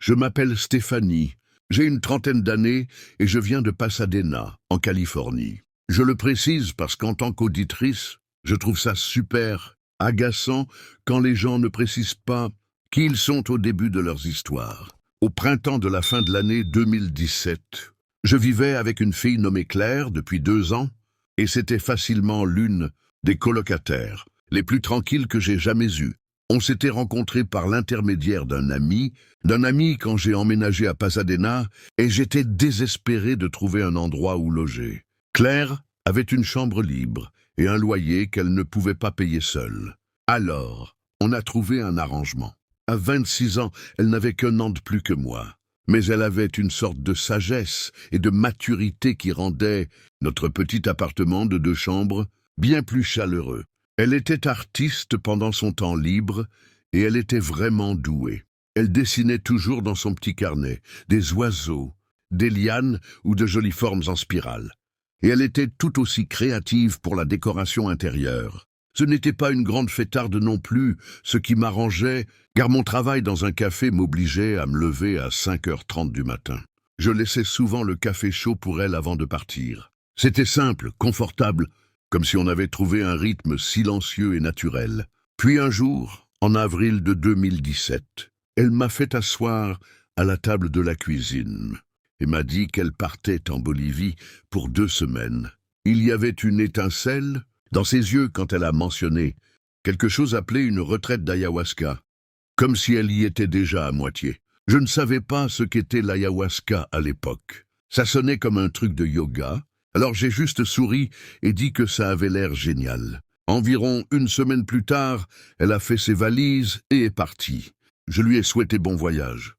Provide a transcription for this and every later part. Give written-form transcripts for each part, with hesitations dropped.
Je m'appelle Stéphanie, j'ai une trentaine d'années et je viens de Pasadena, en Californie. Je le précise parce qu'en tant qu'auditrice, je trouve ça super agaçant quand les gens ne précisent pas qui ils sont au début de leurs histoires. Au printemps de la fin de l'année 2017, je vivais avec une fille nommée Claire depuis 2 ans et c'était facilement l'une des colocataires les plus tranquilles que j'ai jamais eues. On s'était rencontrés par l'intermédiaire d'un ami quand j'ai emménagé à Pasadena et j'étais désespéré de trouver un endroit où loger. Claire avait une chambre libre et un loyer qu'elle ne pouvait pas payer seule. Alors, on a trouvé un arrangement. À 26 ans, elle n'avait qu'1 an de plus que moi. Mais elle avait une sorte de sagesse et de maturité qui rendait notre petit appartement de 2 chambres bien plus chaleureux. Elle était artiste pendant son temps libre et elle était vraiment douée. Elle dessinait toujours dans son petit carnet des oiseaux, des lianes ou de jolies formes en spirale. Et elle était tout aussi créative pour la décoration intérieure. Ce n'était pas une grande fêtarde non plus, ce qui m'arrangeait, car mon travail dans un café m'obligeait à me lever à 5h30 du matin. Je laissais souvent le café chaud pour elle avant de partir. C'était simple, confortable, comme si on avait trouvé un rythme silencieux et naturel. Puis un jour, en avril de 2017, elle m'a fait asseoir à la table de la cuisine et m'a dit qu'elle partait en Bolivie pour 2 semaines. Il y avait une étincelle dans ses yeux quand elle a mentionné quelque chose appelé une retraite d'ayahuasca, comme si elle y était déjà à moitié. Je ne savais pas ce qu'était l'ayahuasca à l'époque. Ça sonnait comme un truc de yoga, alors j'ai juste souri et dit que ça avait l'air génial. Environ 1 semaine plus tard, elle a fait ses valises et est partie. Je lui ai souhaité bon voyage.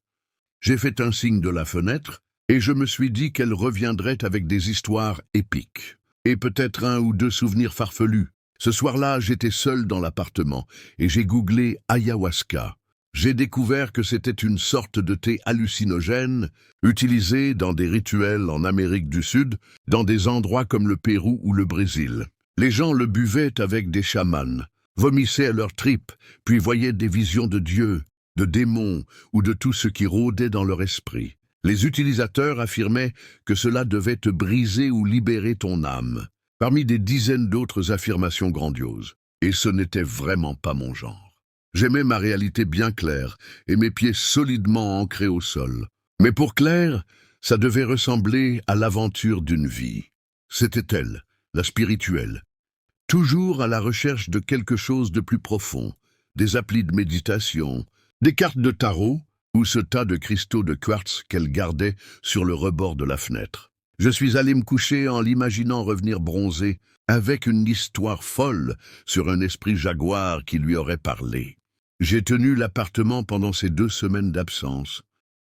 J'ai fait un signe de la fenêtre et je me suis dit qu'elle reviendrait avec des histoires épiques. Et peut-être 1 ou 2 souvenirs farfelus. Ce soir-là, j'étais seul dans l'appartement et j'ai googlé ayahuasca. J'ai découvert que c'était une sorte de thé hallucinogène utilisé dans des rituels en Amérique du Sud, dans des endroits comme le Pérou ou le Brésil. Les gens le buvaient avec des chamans, vomissaient à leurs tripes, puis voyaient des visions de Dieu, de démons ou de tout ce qui rôdait dans leur esprit. Les utilisateurs affirmaient que cela devait te briser ou libérer ton âme, parmi des dizaines d'autres affirmations grandioses. Et ce n'était vraiment pas mon genre. J'aimais ma réalité bien claire et mes pieds solidement ancrés au sol. Mais pour Claire, ça devait ressembler à l'aventure d'une vie. C'était elle, la spirituelle, toujours à la recherche de quelque chose de plus profond, des applis de méditation, des cartes de tarot, ou ce tas de cristaux de quartz qu'elle gardait sur le rebord de la fenêtre. Je suis allé me coucher en l'imaginant revenir bronzé, avec une histoire folle sur un esprit jaguar qui lui aurait parlé. J'ai tenu l'appartement pendant ces 2 semaines d'absence,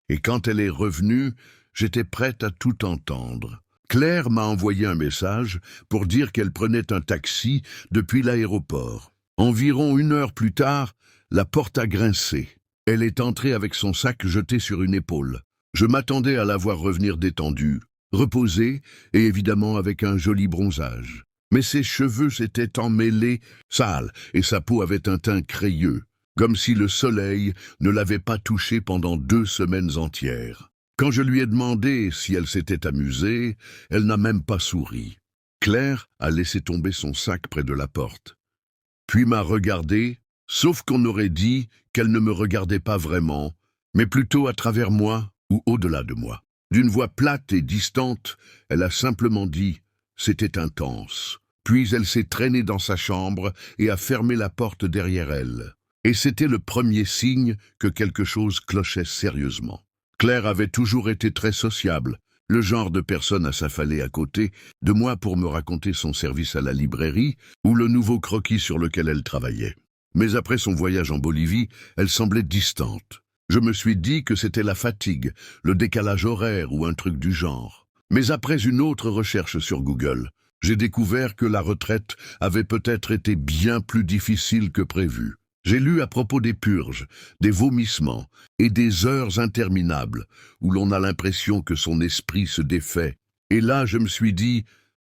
et quand elle est revenue, j'étais prête à tout entendre. Claire m'a envoyé un message pour dire qu'elle prenait un taxi depuis l'aéroport. Environ 1 heure plus tard, la porte a grincé. Elle est entrée avec son sac jeté sur une épaule. Je m'attendais à la voir revenir détendue, reposée et évidemment avec un joli bronzage. Mais ses cheveux s'étaient emmêlés, sales, et sa peau avait un teint crayeux, comme si le soleil ne l'avait pas touchée pendant 2 semaines entières. Quand je lui ai demandé si elle s'était amusée, elle n'a même pas souri. Claire a laissé tomber son sac près de la porte, puis m'a regardé, sauf qu'on aurait dit qu'elle ne me regardait pas vraiment, mais plutôt à travers moi ou au-delà de moi. D'une voix plate et distante, elle a simplement dit « c'était intense ». Puis elle s'est traînée dans sa chambre et a fermé la porte derrière elle. Et c'était le premier signe que quelque chose clochait sérieusement. Claire avait toujours été très sociable, le genre de personne à s'affaler à côté de moi pour me raconter son service à la librairie ou le nouveau croquis sur lequel elle travaillait. Mais après son voyage en Bolivie, elle semblait distante. Je me suis dit que c'était la fatigue, le décalage horaire ou un truc du genre. Mais après une autre recherche sur Google, j'ai découvert que la retraite avait peut-être été bien plus difficile que prévu. J'ai lu à propos des purges, des vomissements et des heures interminables où l'on a l'impression que son esprit se défait. Et là, je me suis dit,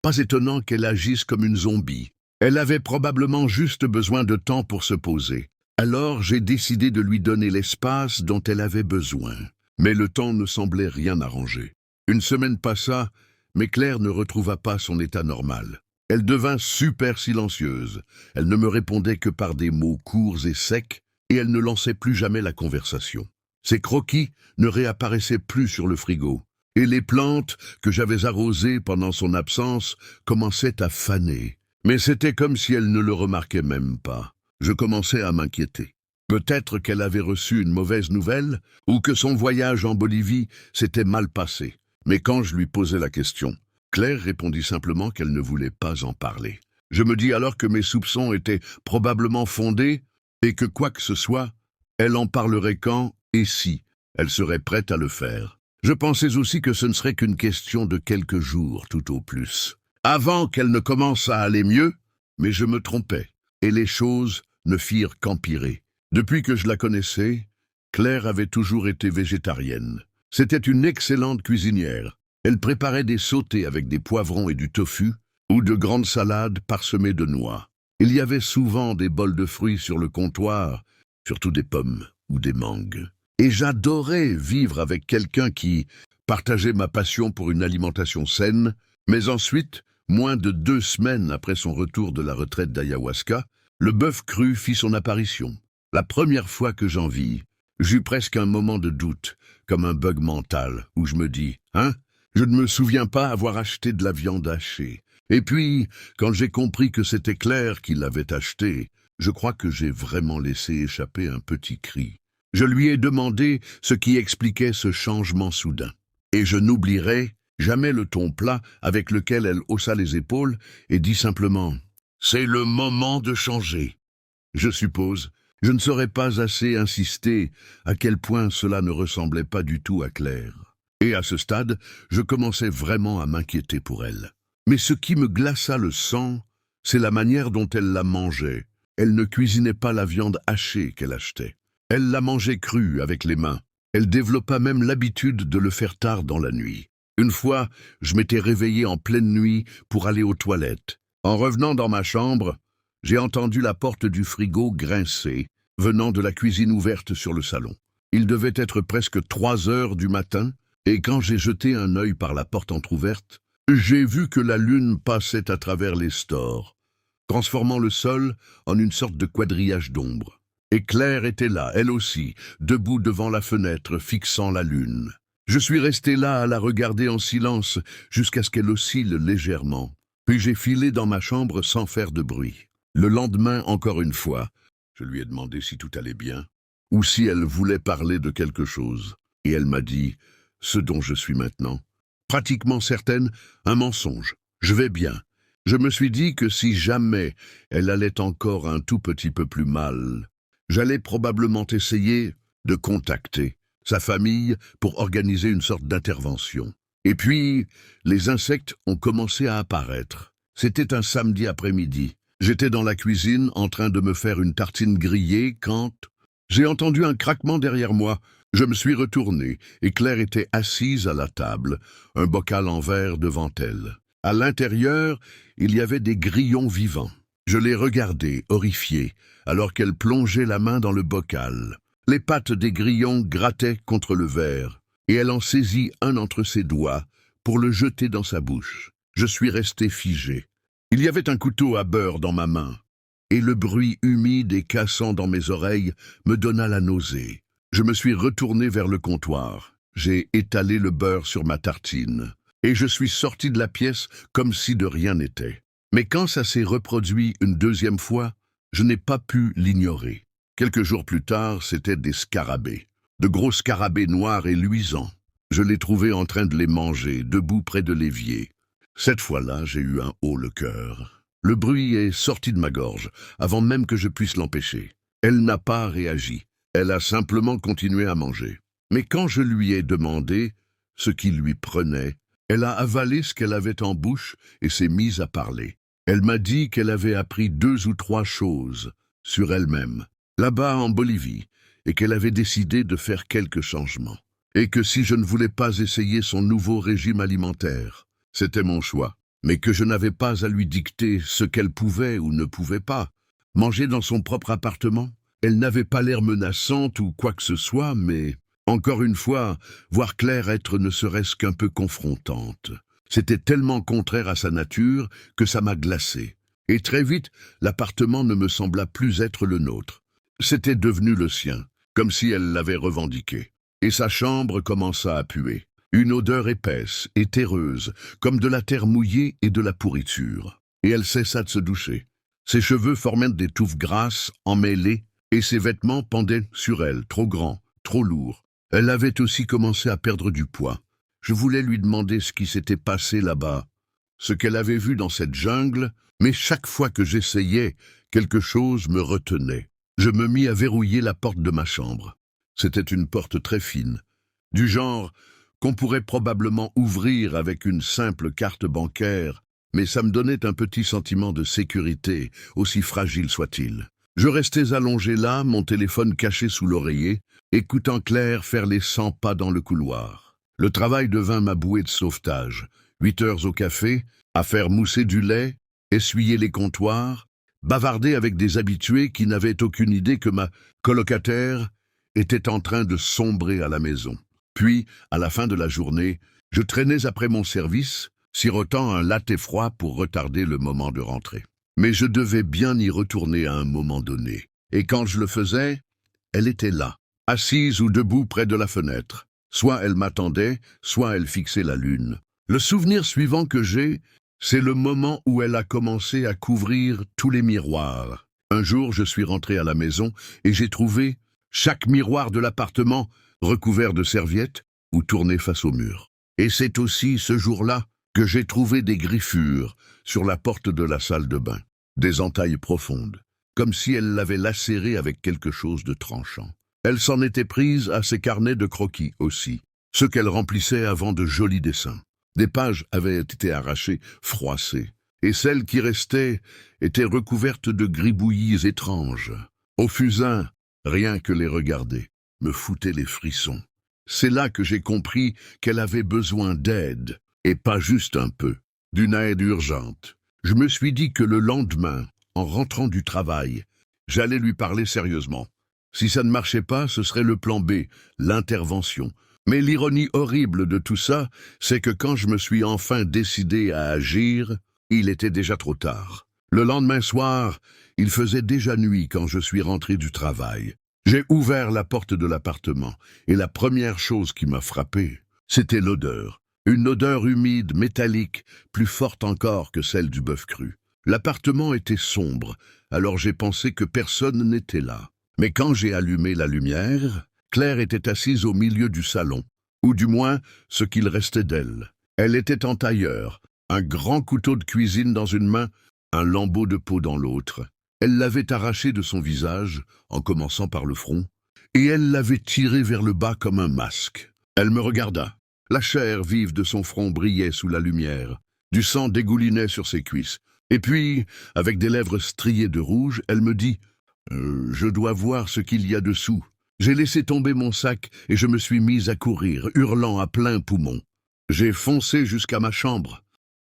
pas étonnant qu'elle agisse comme une zombie. Elle avait probablement juste besoin de temps pour se poser. Alors j'ai décidé de lui donner l'espace dont elle avait besoin. Mais le temps ne semblait rien arranger. Une semaine passa, mais Claire ne retrouva pas son état normal. Elle devint super silencieuse. Elle ne me répondait que par des mots courts et secs, et elle ne lançait plus jamais la conversation. Ses croquis ne réapparaissaient plus sur le frigo, et les plantes que j'avais arrosées pendant son absence commençaient à faner. Mais c'était comme si elle ne le remarquait même pas. Je commençais à m'inquiéter. Peut-être qu'elle avait reçu une mauvaise nouvelle, ou que son voyage en Bolivie s'était mal passé. Mais quand je lui posai la question, Claire répondit simplement qu'elle ne voulait pas en parler. Je me dis alors que mes soupçons étaient probablement fondés, et que quoi que ce soit, elle en parlerait quand et si elle serait prête à le faire. Je pensais aussi que ce ne serait qu'une question de quelques jours tout au plus, avant qu'elle ne commence à aller mieux, mais je me trompais, et les choses ne firent qu'empirer. Depuis que je la connaissais, Claire avait toujours été végétarienne. C'était une excellente cuisinière. Elle préparait des sautés avec des poivrons et du tofu, ou de grandes salades parsemées de noix. Il y avait souvent des bols de fruits sur le comptoir, surtout des pommes ou des mangues. Et j'adorais vivre avec quelqu'un qui partageait ma passion pour une alimentation saine, mais ensuite, moins de 2 semaines après son retour de la retraite d'ayahuasca, le bœuf cru fit son apparition. La première fois que j'en vis, j'eus presque un moment de doute, comme un bug mental, où je me dis « Hein, je ne me souviens pas avoir acheté de la viande hachée. » Et puis, quand j'ai compris que c'était Claire qui l'avait achetée, je crois que j'ai vraiment laissé échapper un petit cri. Je lui ai demandé ce qui expliquait ce changement soudain. Et je n'oublierai jamais le ton plat avec lequel elle haussa les épaules et dit simplement « C'est le moment de changer. » Je suppose, je ne saurais pas assez insister à quel point cela ne ressemblait pas du tout à Claire. Et à ce stade, je commençais vraiment à m'inquiéter pour elle. Mais ce qui me glaça le sang, c'est la manière dont elle la mangeait. Elle ne cuisinait pas la viande hachée qu'elle achetait. Elle la mangeait crue avec les mains. Elle développa même l'habitude de le faire tard dans la nuit. Une fois, je m'étais réveillé en pleine nuit pour aller aux toilettes. En revenant dans ma chambre, j'ai entendu la porte du frigo grincer, venant de la cuisine ouverte sur le salon. Il devait être presque 3 heures du matin, et quand j'ai jeté un œil par la porte entr'ouverte, j'ai vu que la lune passait à travers les stores, transformant le sol en une sorte de quadrillage d'ombre. Et Claire était là, elle aussi, debout devant la fenêtre, fixant la lune. Je suis resté là à la regarder en silence jusqu'à ce qu'elle oscille légèrement. Puis j'ai filé dans ma chambre sans faire de bruit. Le lendemain, encore une fois, je lui ai demandé si tout allait bien, ou si elle voulait parler de quelque chose. Et elle m'a dit ce dont je suis maintenant. Pratiquement certaine, un mensonge. Je vais bien. Je me suis dit que si jamais elle allait encore un tout petit peu plus mal, j'allais probablement essayer de contacter sa famille pour organiser une sorte d'intervention. Et puis, les insectes ont commencé à apparaître. C'était un samedi après-midi. J'étais dans la cuisine en train de me faire une tartine grillée quand j'ai entendu un craquement derrière moi. Je me suis retourné et Claire était assise à la table, un bocal en verre devant elle. À l'intérieur, il y avait des grillons vivants. Je les regardais, horrifié, alors qu'elle plongeait la main dans le bocal. Les pattes des grillons grattaient contre le verre, et elle en saisit un entre ses doigts pour le jeter dans sa bouche. Je suis resté figé. Il y avait un couteau à beurre dans ma main, et le bruit humide et cassant dans mes oreilles me donna la nausée. Je me suis retourné vers le comptoir. J'ai étalé le beurre sur ma tartine, et je suis sorti de la pièce comme si de rien n'était. Mais quand ça s'est reproduit une deuxième fois, je n'ai pas pu l'ignorer. Quelques jours plus tard, c'étaient des scarabées, de gros scarabées noirs et luisants. Je les trouvais en train de les manger, debout près de l'évier. Cette fois-là, j'ai eu un haut le cœur. Le bruit est sorti de ma gorge, avant même que je puisse l'empêcher. Elle n'a pas réagi. Elle a simplement continué à manger. Mais quand je lui ai demandé ce qui lui prenait, elle a avalé ce qu'elle avait en bouche et s'est mise à parler. Elle m'a dit qu'elle avait appris 2 ou 3 choses sur elle-même, là-bas en Bolivie, et qu'elle avait décidé de faire quelques changements. Et que si je ne voulais pas essayer son nouveau régime alimentaire, c'était mon choix, mais que je n'avais pas à lui dicter ce qu'elle pouvait ou ne pouvait pas. Manger dans son propre appartement, elle n'avait pas l'air menaçante ou quoi que ce soit, mais Encore une fois, voir Claire être ne serait-ce qu'un peu confrontante. C'était tellement contraire à sa nature que ça m'a glacé. Et très vite, l'appartement ne me sembla plus être le nôtre. C'était devenu le sien, comme si elle l'avait revendiqué. Et sa chambre commença à puer. Une odeur épaisse et terreuse, comme de la terre mouillée et de la pourriture. Et elle cessa de se doucher. Ses cheveux formaient des touffes grasses, emmêlées, et ses vêtements pendaient sur elle, trop grands, trop lourds. Elle avait aussi commencé à perdre du poids. Je voulais lui demander ce qui s'était passé là-bas, ce qu'elle avait vu dans cette jungle, mais chaque fois que j'essayais, quelque chose me retenait. Je me mis à verrouiller la porte de ma chambre. C'était une porte très fine, du genre qu'on pourrait probablement ouvrir avec une simple carte bancaire, mais ça me donnait un petit sentiment de sécurité, aussi fragile soit-il. Je restais allongé là, mon téléphone caché sous l'oreiller, écoutant Claire faire les 100 pas dans le couloir. Le travail devint ma bouée de sauvetage. 8 heures au café, à faire mousser du lait, essuyer les comptoirs, bavarder avec des habitués qui n'avaient aucune idée que ma colocataire était en train de sombrer à la maison. Puis, à la fin de la journée, je traînais après mon service, sirotant un latte froid pour retarder le moment de rentrée. Mais je devais bien y retourner à un moment donné. Et quand je le faisais, elle était là, assise ou debout près de la fenêtre. Soit elle m'attendait, soit elle fixait la lune. Le souvenir suivant que j'ai, c'est le moment où elle a commencé à couvrir tous les miroirs. Un jour, je suis rentré à la maison et j'ai trouvé chaque miroir de l'appartement recouvert de serviettes ou tourné face au mur. Et c'est aussi ce jour-là que j'ai trouvé des griffures sur la porte de la salle de bain, des entailles profondes, comme si elle l'avait lacérée avec quelque chose de tranchant. Elle s'en était prise à ses carnets de croquis aussi, ceux qu'elle remplissait avant de jolis dessins. Des pages avaient été arrachées, froissées, et celles qui restaient étaient recouvertes de gribouillis étranges. Au fusain, rien que les regarder me foutait les frissons. C'est là que j'ai compris qu'elle avait besoin d'aide, et pas juste un peu, d'une aide urgente. Je me suis dit que le lendemain, en rentrant du travail, j'allais lui parler sérieusement. Si ça ne marchait pas, ce serait le plan B, l'intervention. Mais l'ironie horrible de tout ça, c'est que quand je me suis enfin décidé à agir, il était déjà trop tard. Le lendemain soir, il faisait déjà nuit quand je suis rentré du travail. J'ai ouvert la porte de l'appartement, et la première chose qui m'a frappé, c'était l'odeur. Une odeur humide, métallique, plus forte encore que celle du bœuf cru. L'appartement était sombre, alors j'ai pensé que personne n'était là. Mais quand j'ai allumé la lumière, Claire était assise au milieu du salon, ou du moins ce qu'il restait d'elle. Elle était en tailleur, un grand couteau de cuisine dans une main, un lambeau de peau dans l'autre. Elle l'avait arraché de son visage, en commençant par le front, et elle l'avait tiré vers le bas comme un masque. Elle me regarda. La chair vive de son front brillait sous la lumière. Du sang dégoulinait sur ses cuisses. Et puis, avec des lèvres striées de rouge, elle me dit « Je dois voir ce qu'il y a dessous ». J'ai laissé tomber mon sac et je me suis mise à courir, hurlant à plein poumon. J'ai foncé jusqu'à ma chambre,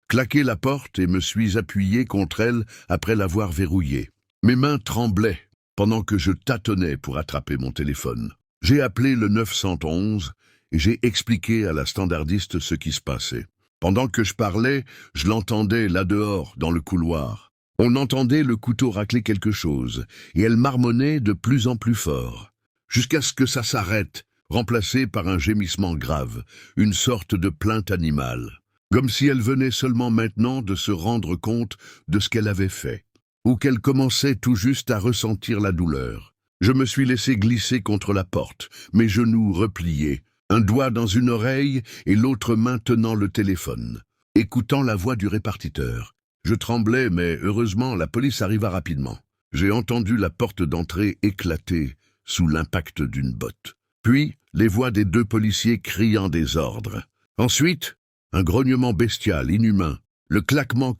claqué la porte et me suis appuyé contre elle après l'avoir verrouillée. Mes mains tremblaient pendant que je tâtonnais pour attraper mon téléphone. J'ai appelé le 911 et j'ai expliqué à la standardiste ce qui se passait. Pendant que je parlais, je l'entendais là dehors, dans le couloir. On entendait le couteau racler quelque chose et elle marmonnait de plus en plus fort. Jusqu'à ce que ça s'arrête, remplacé par un gémissement grave, une sorte de plainte animale, comme si elle venait seulement maintenant de se rendre compte de ce qu'elle avait fait, ou qu'elle commençait tout juste à ressentir la douleur. Je me suis laissé glisser contre la porte, mes genoux repliés, un doigt dans une oreille et l'autre main tenant le téléphone, écoutant la voix du répartiteur. Je tremblais, mais heureusement, la police arriva rapidement. J'ai entendu la porte d'entrée éclater sous l'impact d'une botte. Puis, les voix des 2 policiers criant des ordres. Ensuite, un grognement bestial, inhumain. Le claquement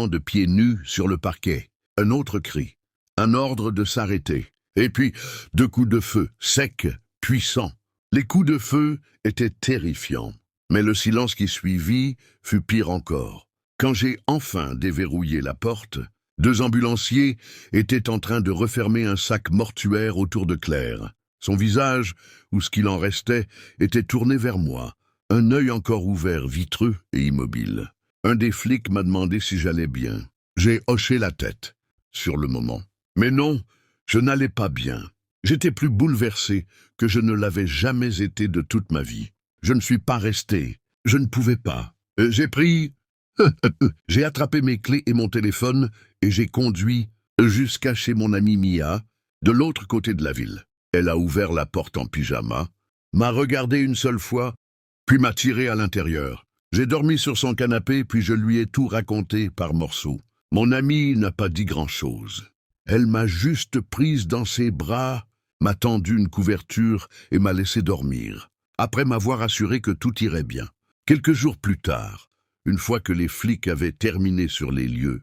de pieds nus sur le parquet. Un autre cri. Un ordre de s'arrêter. Et puis, 2 coups de feu, secs, puissants. Les coups de feu étaient terrifiants. Mais le silence qui suivit fut pire encore. Quand j'ai enfin déverrouillé la porte, 2 ambulanciers étaient en train de refermer un sac mortuaire autour de Claire. Son visage, ou ce qu'il en restait, était tourné vers moi, un œil encore ouvert, vitreux et immobile. Un des flics m'a demandé si j'allais bien. J'ai hoché la tête, sur le moment. Mais non, je n'allais pas bien. J'étais plus bouleversé que je ne l'avais jamais été de toute ma vie. Je ne suis pas resté. Je ne pouvais pas. J'ai attrapé mes clés et mon téléphone et j'ai conduit jusqu'à chez mon amie Mia, de l'autre côté de la ville. Elle a ouvert la porte en pyjama, m'a regardé une seule fois, puis m'a tiré à l'intérieur. J'ai dormi sur son canapé, puis je lui ai tout raconté par morceaux. Mon amie n'a pas dit grand-chose. Elle m'a juste prise dans ses bras, m'a tendu une couverture et m'a laissé dormir, après m'avoir assuré que tout irait bien. Quelques jours plus tard, une fois que les flics avaient terminé sur les lieux,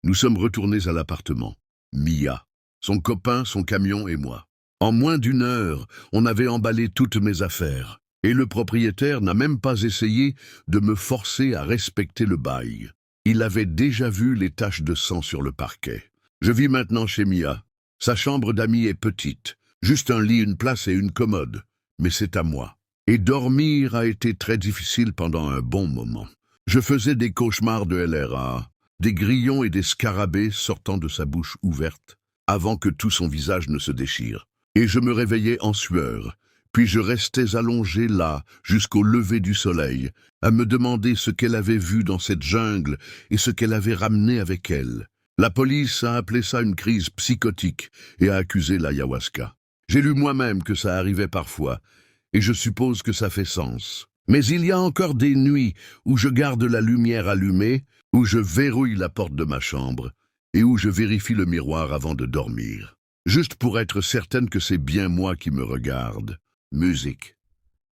nous sommes retournés à l'appartement. Mia, son copain, son camion et moi. En moins d'une heure, on avait emballé toutes mes affaires, et le propriétaire n'a même pas essayé de me forcer à respecter le bail. Il avait déjà vu les taches de sang sur le parquet. Je vis maintenant chez Mia. Sa chambre d'amis est petite, juste un lit, une place et une commode, mais c'est à moi. Et dormir a été très difficile pendant un bon moment. Je faisais des cauchemars de LRA, des grillons et des scarabées sortant de sa bouche ouverte, avant que tout son visage ne se déchire. Et je me réveillais en sueur, puis je restais allongé là, jusqu'au lever du soleil, à me demander ce qu'elle avait vu dans cette jungle et ce qu'elle avait ramené avec elle. La police a appelé ça une crise psychotique et a accusé l'ayahuasca. J'ai lu moi-même que ça arrivait parfois, et je suppose que ça fait sens. Mais il y a encore des nuits où je garde la lumière allumée, où je verrouille la porte de ma chambre, et où je vérifie le miroir avant de dormir. Juste pour être certaine que c'est bien moi qui me regarde. Musique.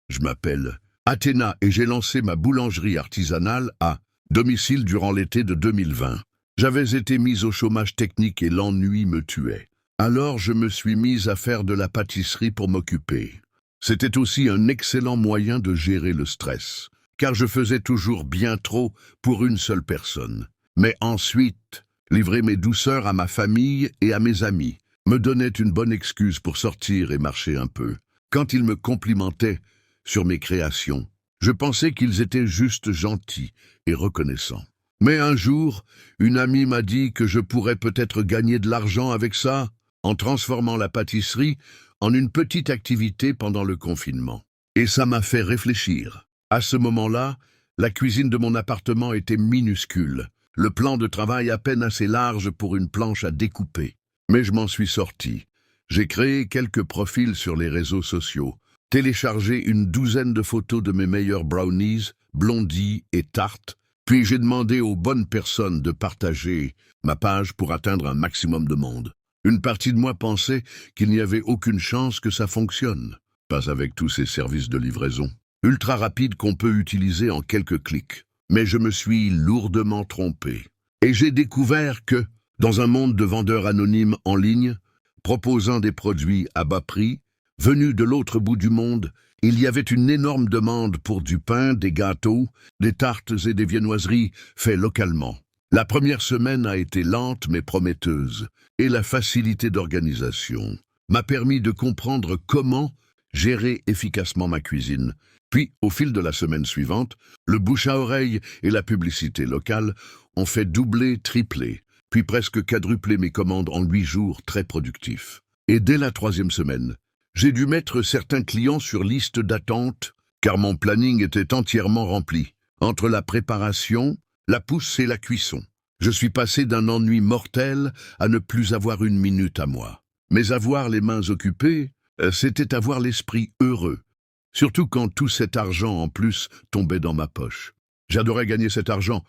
Je m'appelle Athéna et j'ai lancé ma boulangerie artisanale à domicile durant l'été de 2020. J'avais été mise au chômage technique et l'ennui me tuait. Alors je me suis mise à faire de la pâtisserie pour m'occuper. C'était aussi un excellent moyen de gérer le stress, car je faisais toujours bien trop pour une seule personne. Mais ensuite, livrer mes douceurs à ma famille et à mes amis me donnait une bonne excuse pour sortir et marcher un peu. Quand ils me complimentaient sur mes créations, je pensais qu'ils étaient juste gentils et reconnaissants. Mais un jour, une amie m'a dit que je pourrais peut-être gagner de l'argent avec ça, en transformant la pâtisserie en une petite activité pendant le confinement. Et ça m'a fait réfléchir. À ce moment-là, la cuisine de mon appartement était minuscule, le plan de travail à peine assez large pour une planche à découper. Mais je m'en suis sorti. J'ai créé quelques profils sur les réseaux sociaux, téléchargé une douzaine de photos de mes meilleurs brownies, blondis et tartes, puis j'ai demandé aux bonnes personnes de partager ma page pour atteindre un maximum de monde. Une partie de moi pensait qu'il n'y avait aucune chance que ça fonctionne. Pas avec tous ces services de livraison ultra rapides qu'on peut utiliser en quelques clics. Mais je me suis lourdement trompé. Et j'ai découvert que, dans un monde de vendeurs anonymes en ligne, proposant des produits à bas prix, venus de l'autre bout du monde, il y avait une énorme demande pour du pain, des gâteaux, des tartes et des viennoiseries faits localement. La première semaine a été lente mais prometteuse, et la facilité d'organisation m'a permis de comprendre comment gérer efficacement ma cuisine. Puis, au fil de la semaine suivante, le bouche à oreille et la publicité locale ont fait doubler, tripler, puis presque quadrupler mes commandes en 8 jours très productifs. Et dès la 3e semaine, j'ai dû mettre certains clients sur liste d'attente, car mon planning était entièrement rempli. Entre la préparation, la pousse et la cuisson, je suis passé d'un ennui mortel à ne plus avoir une minute à moi. Mais avoir les mains occupées, c'était avoir l'esprit heureux, surtout quand tout cet argent en plus tombait dans ma poche. J'adorais gagner cet argent,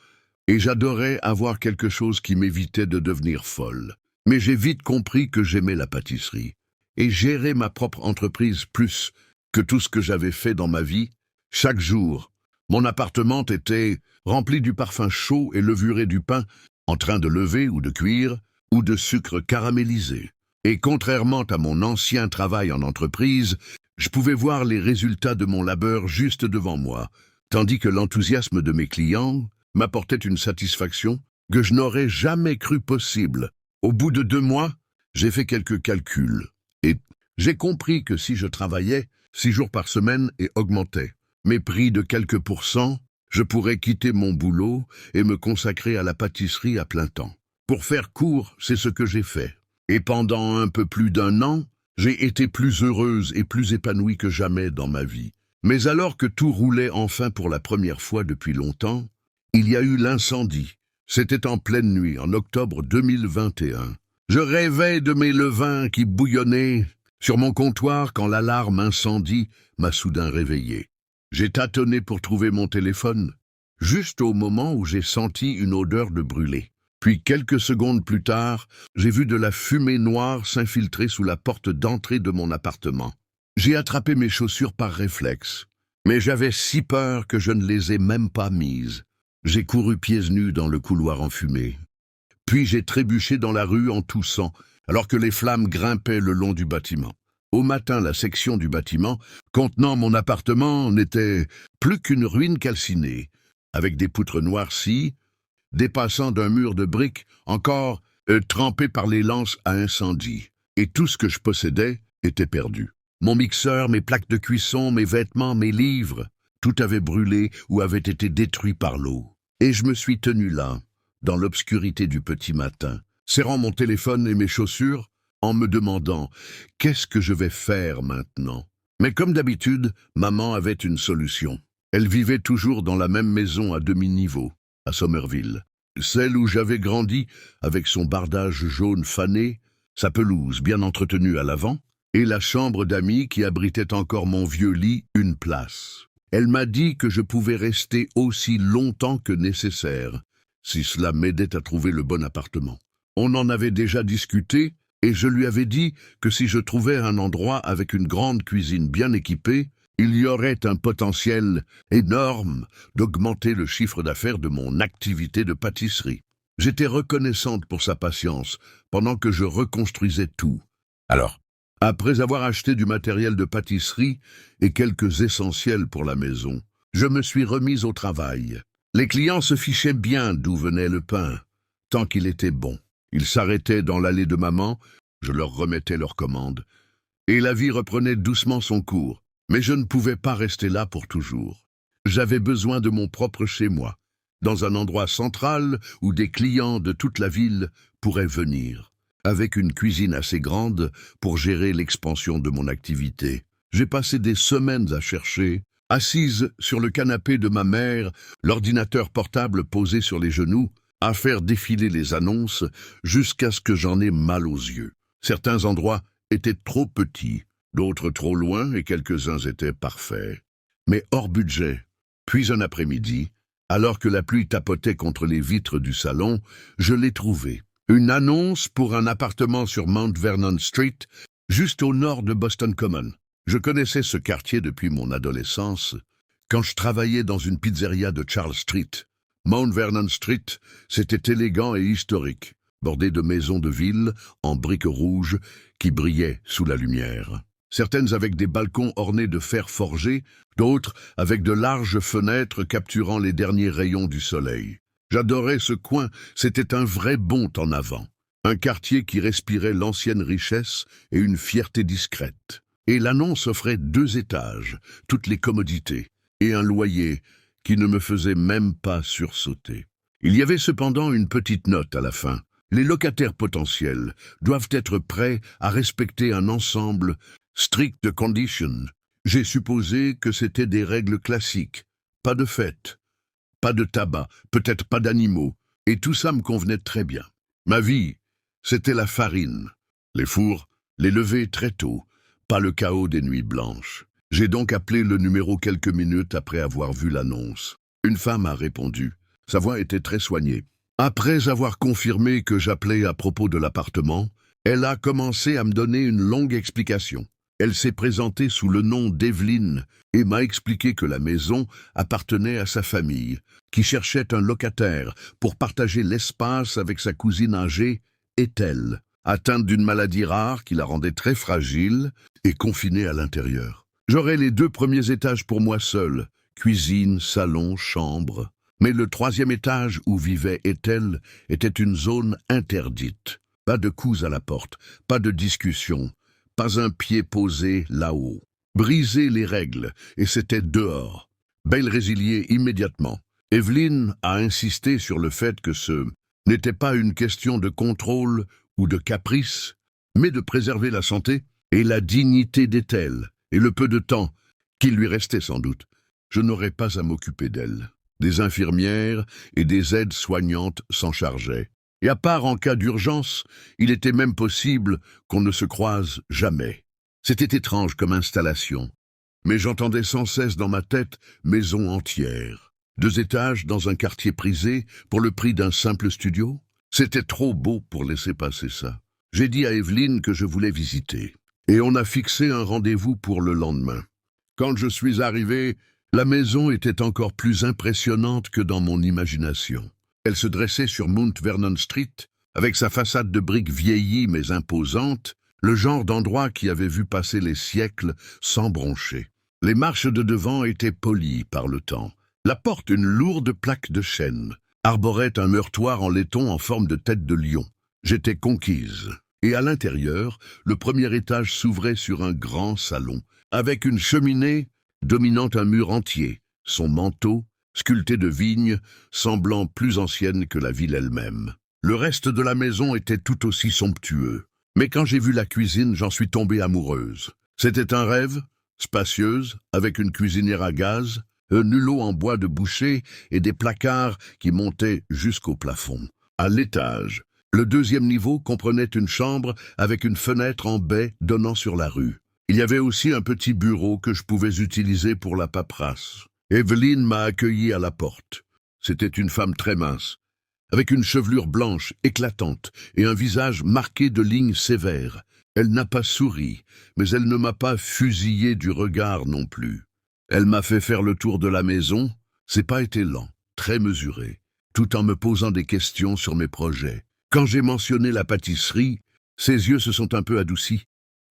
et j'adorais avoir quelque chose qui m'évitait de devenir folle. Mais j'ai vite compris que j'aimais la pâtisserie, et gérer ma propre entreprise plus que tout ce que j'avais fait dans ma vie. Chaque jour, mon appartement était rempli du parfum chaud et levuré du pain, en train de lever ou de cuire, ou de sucre caramélisé. Et contrairement à mon ancien travail en entreprise, je pouvais voir les résultats de mon labeur juste devant moi, tandis que l'enthousiasme de mes clients m'apportait une satisfaction que je n'aurais jamais cru possible. Au bout de 2 mois, j'ai fait quelques calculs, et J'ai compris que si je travaillais 6 jours par semaine et augmentais mes prix de quelques pourcents, je pourrais quitter mon boulot et me consacrer à la pâtisserie à plein temps. Pour faire court, c'est ce que j'ai fait. Et pendant un peu plus d'1 an, j'ai été plus heureuse et plus épanouie que jamais dans ma vie. Mais alors que tout roulait enfin pour la première fois depuis longtemps, il y a eu l'incendie. C'était en pleine nuit, en octobre 2021. Je rêvais de mes levains qui bouillonnaient sur mon comptoir quand l'alarme incendie m'a soudain réveillé. J'ai tâtonné pour trouver mon téléphone, juste au moment où j'ai senti une odeur de brûlé. Puis quelques secondes plus tard, j'ai vu de la fumée noire s'infiltrer sous la porte d'entrée de mon appartement. J'ai attrapé mes chaussures par réflexe, mais j'avais si peur que je ne les ai même pas mises. J'ai couru pieds nus dans le couloir enfumé. Puis j'ai trébuché dans la rue en toussant, alors que les flammes grimpaient le long du bâtiment. Au matin, la section du bâtiment contenant mon appartement n'était plus qu'une ruine calcinée, avec des poutres noircies, dépassant d'un mur de briques encore trempé par les lances à incendie. Et tout ce que je possédais était perdu. Mon mixeur, mes plaques de cuisson, mes vêtements, mes livres, tout avait brûlé ou avait été détruit par l'eau. Et je me suis tenu là, dans l'obscurité du petit matin, serrant mon téléphone et mes chaussures, en me demandant « Qu'est-ce que je vais faire maintenant ?» Mais comme d'habitude, maman avait une solution. Elle vivait toujours dans la même maison à demi-niveau, à Somerville. Celle où j'avais grandi, avec son bardage jaune fané, sa pelouse bien entretenue à l'avant, et la chambre d'amis qui abritait encore mon vieux lit, une place. Elle m'a dit que je pouvais rester aussi longtemps que nécessaire, si cela m'aidait à trouver le bon appartement. On en avait déjà discuté, et je lui avais dit que si je trouvais un endroit avec une grande cuisine bien équipée, il y aurait un potentiel énorme d'augmenter le chiffre d'affaires de mon activité de pâtisserie. J'étais reconnaissante pour sa patience pendant que je reconstruisais tout. Alors, après avoir acheté du matériel de pâtisserie et quelques essentiels pour la maison, je me suis remise au travail. Les clients se fichaient bien d'où venait le pain, tant qu'il était bon. Ils s'arrêtaient dans l'allée de maman, je leur remettais leurs commandes, et la vie reprenait doucement son cours. Mais je ne pouvais pas rester là pour toujours. J'avais besoin de mon propre chez-moi, dans un endroit central où des clients de toute la ville pourraient venir, avec une cuisine assez grande pour gérer l'expansion de mon activité. J'ai passé des semaines à chercher, assise sur le canapé de ma mère, l'ordinateur portable posé sur les genoux, à faire défiler les annonces jusqu'à ce que j'en ai mal aux yeux. Certains endroits étaient trop petits, d'autres trop loin et quelques-uns étaient parfaits, mais hors budget. Puis un après-midi, alors que la pluie tapotait contre les vitres du salon, je l'ai trouvé. Une annonce pour un appartement sur Mount Vernon Street, juste au nord de Boston Common. Je connaissais ce quartier depuis mon adolescence, quand je travaillais dans une pizzeria de Charles Street. Mount Vernon Street, c'était élégant et historique, bordé de maisons de ville en briques rouges qui brillaient sous la lumière. Certaines avec des balcons ornés de fer forgé, d'autres avec de larges fenêtres capturant les derniers rayons du soleil. J'adorais ce coin, c'était un vrai bond en avant. Un quartier qui respirait l'ancienne richesse et une fierté discrète. Et l'annonce offrait 2 étages, toutes les commodités, et un loyer qui ne me faisait même pas sursauter. Il y avait cependant une petite note à la fin. Les locataires potentiels doivent être prêts à respecter un ensemble strict condition. J'ai supposé que c'était des règles classiques. Pas de fête, pas de tabac, peut-être pas d'animaux. Et tout ça me convenait très bien. Ma vie, c'était la farine. Les fours, les levées très tôt, pas le chaos des nuits blanches. J'ai donc appelé le numéro quelques minutes après avoir vu l'annonce. Une femme a répondu. Sa voix était très soignée. Après avoir confirmé que j'appelais à propos de l'appartement, elle a commencé à me donner une longue explication. Elle s'est présentée sous le nom d'Evelyne et m'a expliqué que la maison appartenait à sa famille, qui cherchait un locataire pour partager l'espace avec sa cousine âgée, Ethel, atteinte d'une maladie rare qui la rendait très fragile et confinée à l'intérieur. J'aurais les 2 premiers étages pour moi seul, cuisine, salon, chambre. Mais le 3e étage où vivait Ethel était une zone interdite. Pas de coups à la porte, pas de discussion, pas un pied posé là-haut. Briser les règles, et c'était dehors. Bale résiliait immédiatement. Evelyne a insisté sur le fait que ce n'était pas une question de contrôle ou de caprice, mais de préserver la santé et la dignité d'Ethel, et le peu de temps qu'il lui restait sans doute. Je n'aurais pas à m'occuper d'elle. Des infirmières et des aides soignantes s'en chargeaient. Et à part en cas d'urgence, il était même possible qu'on ne se croise jamais. C'était étrange comme installation, mais j'entendais sans cesse dans ma tête maison entière. 2 étages dans un quartier prisé pour le prix d'un simple studio. C'était trop beau pour laisser passer ça. J'ai dit à Evelyne que je voulais visiter, et on a fixé un rendez-vous pour le lendemain. Quand je suis arrivé, la maison était encore plus impressionnante que dans mon imagination. Elle se dressait sur Mount Vernon Street, avec sa façade de briques vieillie mais imposante, le genre d'endroit qui avait vu passer les siècles sans broncher. Les marches de devant étaient polies par le temps. La porte, une lourde plaque de chêne, arborait un meurtoir en laiton en forme de tête de lion. J'étais conquise. Et à l'intérieur, le premier étage s'ouvrait sur un grand salon, avec une cheminée dominant un mur entier, son manteau, sculpté de vignes, semblant plus ancienne que la ville elle-même. Le reste de la maison était tout aussi somptueux. Mais quand j'ai vu la cuisine, j'en suis tombée amoureuse. C'était un rêve, spacieuse, avec une cuisinière à gaz, un hulot en bois de boucher et des placards qui montaient jusqu'au plafond. À l'étage, le 2e niveau comprenait une chambre avec une fenêtre en baie donnant sur la rue. Il y avait aussi un petit bureau que je pouvais utiliser pour la paperasse. Evelyne m'a accueilli à la porte. C'était une femme très mince, avec une chevelure blanche éclatante et un visage marqué de lignes sévères. Elle n'a pas souri, mais elle ne m'a pas fusillé du regard non plus. Elle m'a fait faire le tour de la maison. C'est pas été lent, très mesuré, tout en me posant des questions sur mes projets. Quand j'ai mentionné la pâtisserie, ses yeux se sont un peu adoucis,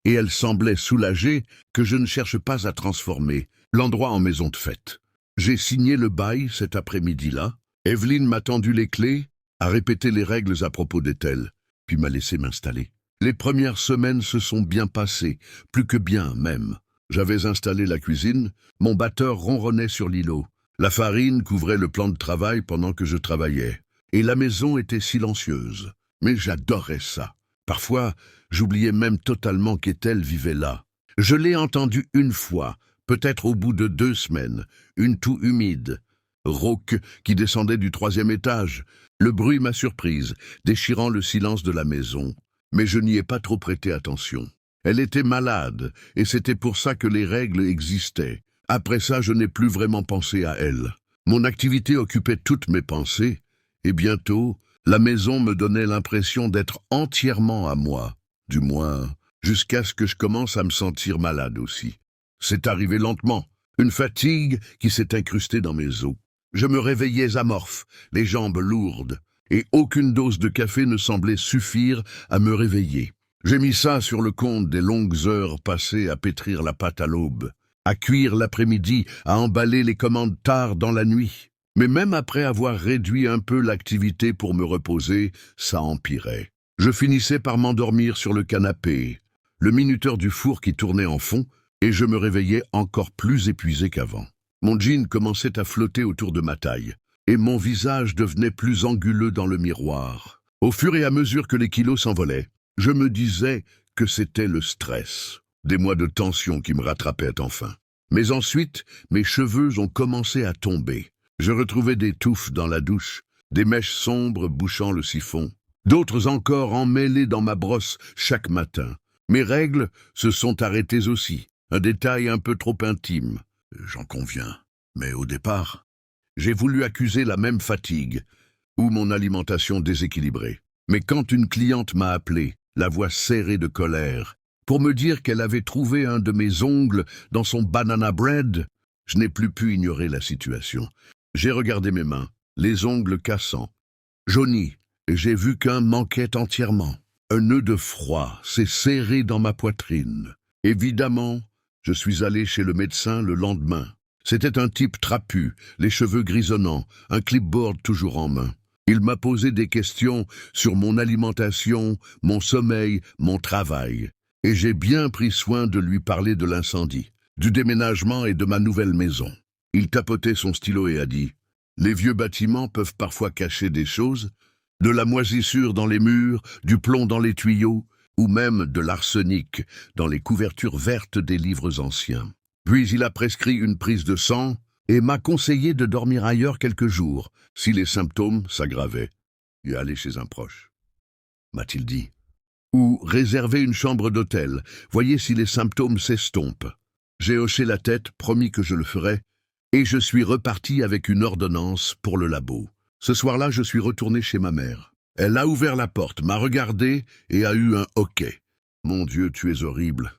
et elle semblait soulagée que je ne cherche pas à transformer l'endroit en maison de fête. J'ai signé le bail cet après-midi-là. Evelyne m'a tendu les clés, a répété les règles à propos d'Ethel, puis m'a laissé m'installer. Les premières semaines se sont bien passées, plus que bien même. J'avais installé la cuisine, mon batteur ronronnait sur l'îlot. La farine couvrait le plan de travail pendant que je travaillais, et la maison était silencieuse. Mais j'adorais ça. Parfois, j'oubliais même totalement qu'Ethel vivait là. Je l'ai entendue une fois, peut-être au bout de 2 semaines, une toux humide, rauque qui descendait du 3e étage. Le bruit m'a surprise, déchirant le silence de la maison. Mais je n'y ai pas trop prêté attention. Elle était malade, et c'était pour ça que les règles existaient. Après ça, je n'ai plus vraiment pensé à elle. Mon activité occupait toutes mes pensées, et bientôt, la maison me donnait l'impression d'être entièrement à moi, du moins, jusqu'à ce que je commence à me sentir malade aussi. C'est arrivé lentement, une fatigue qui s'est incrustée dans mes os. Je me réveillais amorphe, les jambes lourdes, et aucune dose de café ne semblait suffire à me réveiller. J'ai mis ça sur le compte des longues heures passées à pétrir la pâte à l'aube, à cuire l'après-midi, à emballer les commandes tard dans la nuit. Mais même après avoir réduit un peu l'activité pour me reposer, ça empirait. Je finissais par m'endormir sur le canapé, le minuteur du four qui tournait en fond, et je me réveillais encore plus épuisé qu'avant. Mon jean commençait à flotter autour de ma taille, et mon visage devenait plus anguleux dans le miroir. Au fur et à mesure que les kilos s'envolaient, je me disais que c'était le stress, des mois de tension qui me rattrapaient enfin. Mais ensuite, mes cheveux ont commencé à tomber. Je retrouvais des touffes dans la douche, des mèches sombres bouchant le siphon, d'autres encore emmêlées dans ma brosse chaque matin. Mes règles se sont arrêtées aussi, un détail un peu trop intime, j'en conviens. Mais au départ, j'ai voulu accuser la même fatigue ou mon alimentation déséquilibrée. Mais quand une cliente m'a appelé, la voix serrée de colère, pour me dire qu'elle avait trouvé un de mes ongles dans son banana bread, je n'ai plus pu ignorer la situation. J'ai regardé mes mains, les ongles cassants, jaunis, et j'ai vu qu'un manquait entièrement. Un nœud de froid s'est serré dans ma poitrine. Évidemment, je suis allé chez le médecin le lendemain. C'était un type trapu, les cheveux grisonnants, un clipboard toujours en main. Il m'a posé des questions sur mon alimentation, mon sommeil, mon travail. Et j'ai bien pris soin de lui parler de l'incendie, du déménagement et de ma nouvelle maison. Il tapotait son stylo et a dit « Les vieux bâtiments peuvent parfois cacher des choses, de la moisissure dans les murs, du plomb dans les tuyaux, ou même de l'arsenic dans les couvertures vertes des livres anciens. » Puis il a prescrit une prise de sang et m'a conseillé de dormir ailleurs quelques jours, si les symptômes s'aggravaient, et aller chez un proche, m'a-t-il dit. Ou réserver une chambre d'hôtel, voyez si les symptômes s'estompent. J'ai hoché la tête, promis que je le ferais, et je suis reparti avec une ordonnance pour le labo. Ce soir-là, je suis retourné chez ma mère. Elle a ouvert la porte, m'a regardé et a eu un hoquet. « Mon Dieu, tu es horrible »,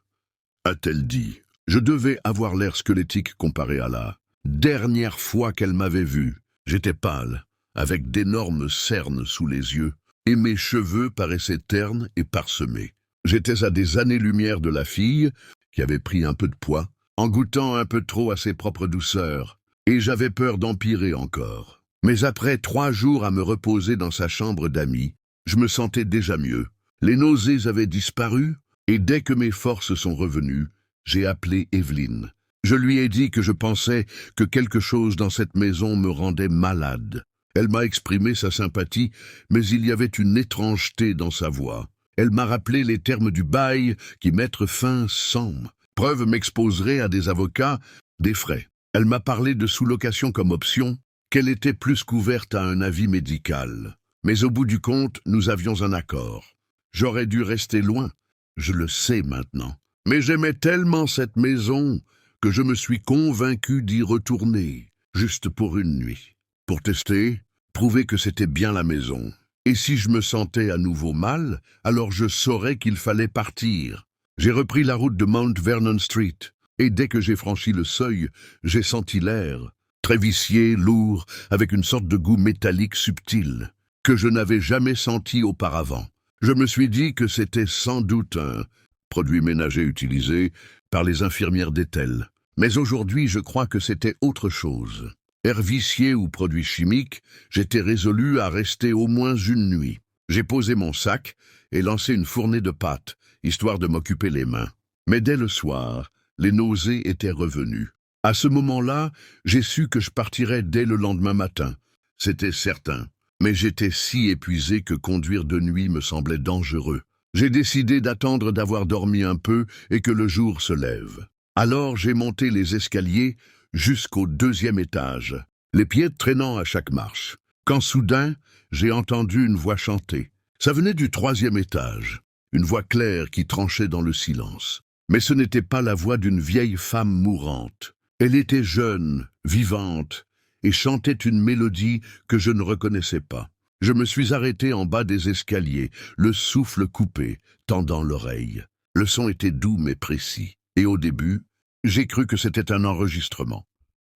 a-t-elle dit. Je devais avoir l'air squelettique comparé à la dernière fois qu'elle m'avait vu. J'étais pâle, avec d'énormes cernes sous les yeux, et mes cheveux paraissaient ternes et parsemés. J'étais à des années-lumière de la fille, qui avait pris un peu de poids, en goûtant un peu trop à ses propres douceurs, et j'avais peur d'empirer encore. Mais après 3 jours à me reposer dans sa chambre d'amis, je me sentais déjà mieux. Les nausées avaient disparu, et dès que mes forces sont revenues, j'ai appelé Evelyne. Je lui ai dit que je pensais que quelque chose dans cette maison me rendait malade. Elle m'a exprimé sa sympathie, mais il y avait une étrangeté dans sa voix. Elle m'a rappelé les termes du bail qui mettent fin sans. Preuve m'exposerait à des avocats, des frais. Elle m'a parlé de sous-location comme option, qu'elle était plus couverte à un avis médical. Mais au bout du compte, nous avions un accord. J'aurais dû rester loin, je le sais maintenant. Mais j'aimais tellement cette maison que je me suis convaincu d'y retourner, juste pour une nuit. Pour tester, prouver que c'était bien la maison. Et si je me sentais à nouveau mal, alors je saurais qu'il fallait partir. J'ai repris la route de Mount Vernon Street, et dès que j'ai franchi le seuil, j'ai senti l'air, très vicié, lourd, avec une sorte de goût métallique subtil, que je n'avais jamais senti auparavant. Je me suis dit que c'était sans doute un produit ménager utilisé par les infirmières d'Ethel. Mais aujourd'hui, je crois que c'était autre chose. Air vicié ou produit chimique, j'étais résolu à rester au moins une nuit. J'ai posé mon sac et lancé une fournée de pâtes, histoire de m'occuper les mains. Mais dès le soir, les nausées étaient revenues. À ce moment-là, j'ai su que je partirais dès le lendemain matin. C'était certain. Mais j'étais si épuisé que conduire de nuit me semblait dangereux. J'ai décidé d'attendre d'avoir dormi un peu et que le jour se lève. Alors j'ai monté les escaliers jusqu'au 2e étage, les pieds traînant à chaque marche. Quand soudain, j'ai entendu une voix chanter. Ça venait du 3e étage, une voix claire qui tranchait dans le silence. Mais ce n'était pas la voix d'une vieille femme mourante. Elle était jeune, vivante, et chantait une mélodie que je ne reconnaissais pas. Je me suis arrêté en bas des escaliers, le souffle coupé, tendant l'oreille. Le son était doux mais précis, et au début, j'ai cru que c'était un enregistrement.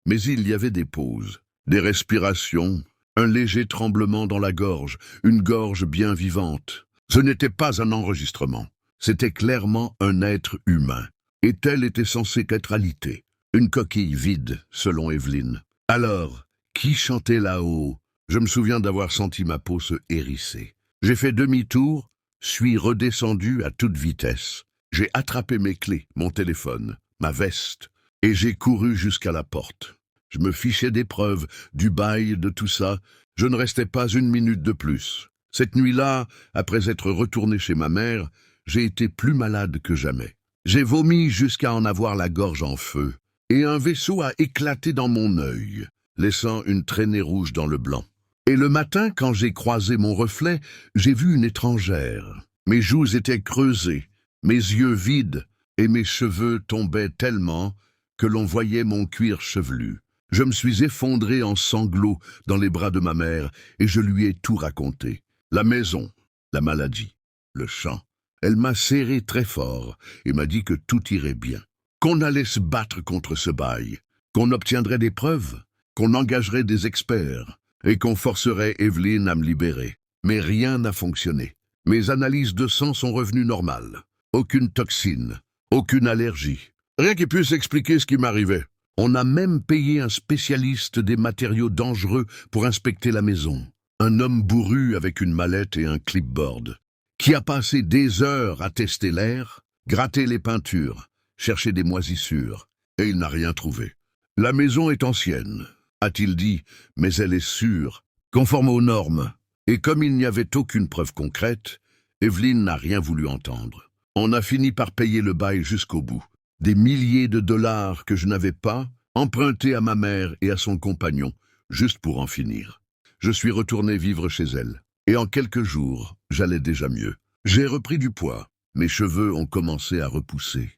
Mais il y avait des pauses, des respirations, un léger tremblement dans la gorge, une gorge bien vivante. Ce n'était pas un enregistrement, c'était clairement un être humain. Et tel était censé qu'être alité, une coquille vide, selon Evelyne. Alors, qui chantait là-haut ? Je me souviens d'avoir senti ma peau se hérisser. J'ai fait demi-tour, suis redescendu à toute vitesse. J'ai attrapé mes clés, mon téléphone, ma veste, et j'ai couru jusqu'à la porte. Je me fichais des preuves, du bail, de tout ça. Je ne restais pas une minute de plus. Cette nuit-là, après être retourné chez ma mère, j'ai été plus malade que jamais. J'ai vomi jusqu'à en avoir la gorge en feu, et un vaisseau a éclaté dans mon œil, laissant une traînée rouge dans le blanc. Et le matin, quand j'ai croisé mon reflet, j'ai vu une étrangère. Mes joues étaient creusées, mes yeux vides, et mes cheveux tombaient tellement que l'on voyait mon cuir chevelu. Je me suis effondré en sanglots dans les bras de ma mère, et je lui ai tout raconté. La maison, la maladie, le chant. Elle m'a serré très fort et m'a dit que tout irait bien, qu'on allait se battre contre ce bail, qu'on obtiendrait des preuves, qu'on engagerait des experts, et qu'on forcerait Evelyne à me libérer. Mais rien n'a fonctionné. Mes analyses de sang sont revenues normales. Aucune toxine, aucune allergie. Rien qui puisse expliquer ce qui m'arrivait. On a même payé un spécialiste des matériaux dangereux pour inspecter la maison. Un homme bourru avec une mallette et un clipboard, qui a passé des heures à tester l'air, gratté les peintures, cherché des moisissures, et il n'a rien trouvé. La maison est ancienne, a-t-il dit, mais elle est sûre, conforme aux normes. Et comme il n'y avait aucune preuve concrète, Evelyne n'a rien voulu entendre. On a fini par payer le bail jusqu'au bout. Des milliers de dollars que je n'avais pas, empruntés à ma mère et à son compagnon, juste pour en finir. Je suis retourné vivre chez elle, et en quelques jours, j'allais déjà mieux. J'ai repris du poids, mes cheveux ont commencé à repousser.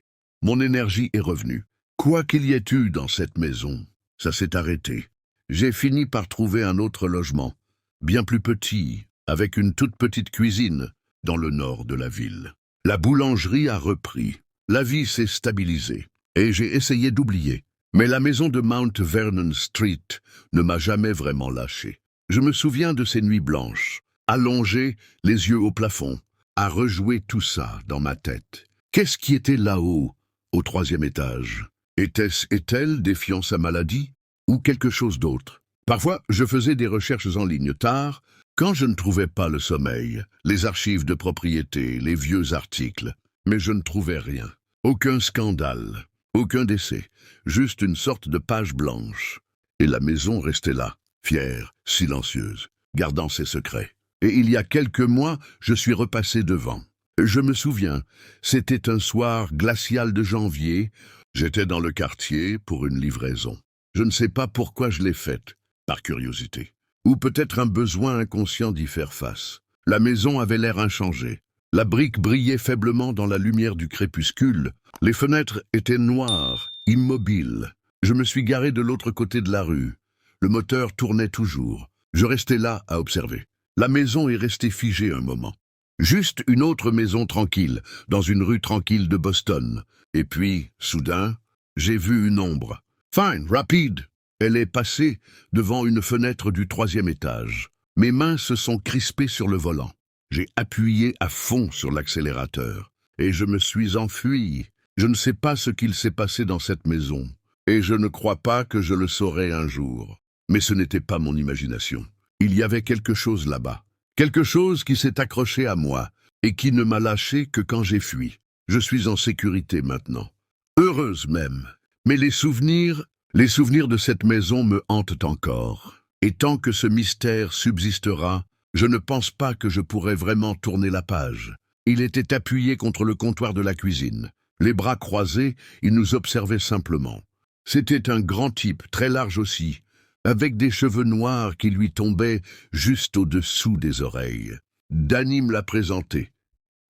Mon énergie est revenue. Quoi qu'il y ait eu dans cette maison, ça s'est arrêté. J'ai fini par trouver un autre logement, bien plus petit, avec une toute petite cuisine, dans le nord de la ville. La boulangerie a repris, la vie s'est stabilisée, et j'ai essayé d'oublier. Mais la maison de Mount Vernon Street ne m'a jamais vraiment lâché. Je me souviens de ces nuits blanches, allongées, les yeux au plafond, à rejouer tout ça dans ma tête. Qu'est-ce qui était là-haut, au 3e étage? Était-ce elle défiant sa maladie, ou quelque chose d'autre? Parfois, je faisais des recherches en ligne tard, quand je ne trouvais pas le sommeil, les archives de propriété, les vieux articles, mais je ne trouvais rien. Aucun scandale, aucun décès, juste une sorte de page blanche. Et la maison restait là, fière, silencieuse, gardant ses secrets. Et il y a quelques mois, je suis repassé devant. Je me souviens, c'était un soir glacial de janvier, j'étais dans le quartier pour une livraison. Je ne sais pas pourquoi je l'ai faite, par curiosité. Ou peut-être un besoin inconscient d'y faire face. La maison avait l'air inchangée. La brique brillait faiblement dans la lumière du crépuscule. Les fenêtres étaient noires, immobiles. Je me suis garé de l'autre côté de la rue. Le moteur tournait toujours. Je restais là à observer. La maison est restée figée un moment. Juste une autre maison tranquille, dans une rue tranquille de Boston. Et puis, soudain, j'ai vu une ombre. Fine, rapide. Elle est passée devant une fenêtre du 3e étage. Mes mains se sont crispées sur le volant. J'ai appuyé à fond sur l'accélérateur. Et je me suis enfui. Je ne sais pas ce qu'il s'est passé dans cette maison. Et je ne crois pas que je le saurai un jour. Mais ce n'était pas mon imagination. Il y avait quelque chose là-bas. Quelque chose qui s'est accroché à moi et qui ne m'a lâché que quand j'ai fui. Je suis en sécurité maintenant. Heureuse même. Mais les souvenirs de cette maison me hantent encore. Et tant que ce mystère subsistera, je ne pense pas que je pourrai vraiment tourner la page. Il était appuyé contre le comptoir de la cuisine. Les bras croisés, il nous observait simplement. C'était un grand type, très large aussi, avec des cheveux noirs qui lui tombaient juste au-dessous des oreilles. Danny me l'a présenté.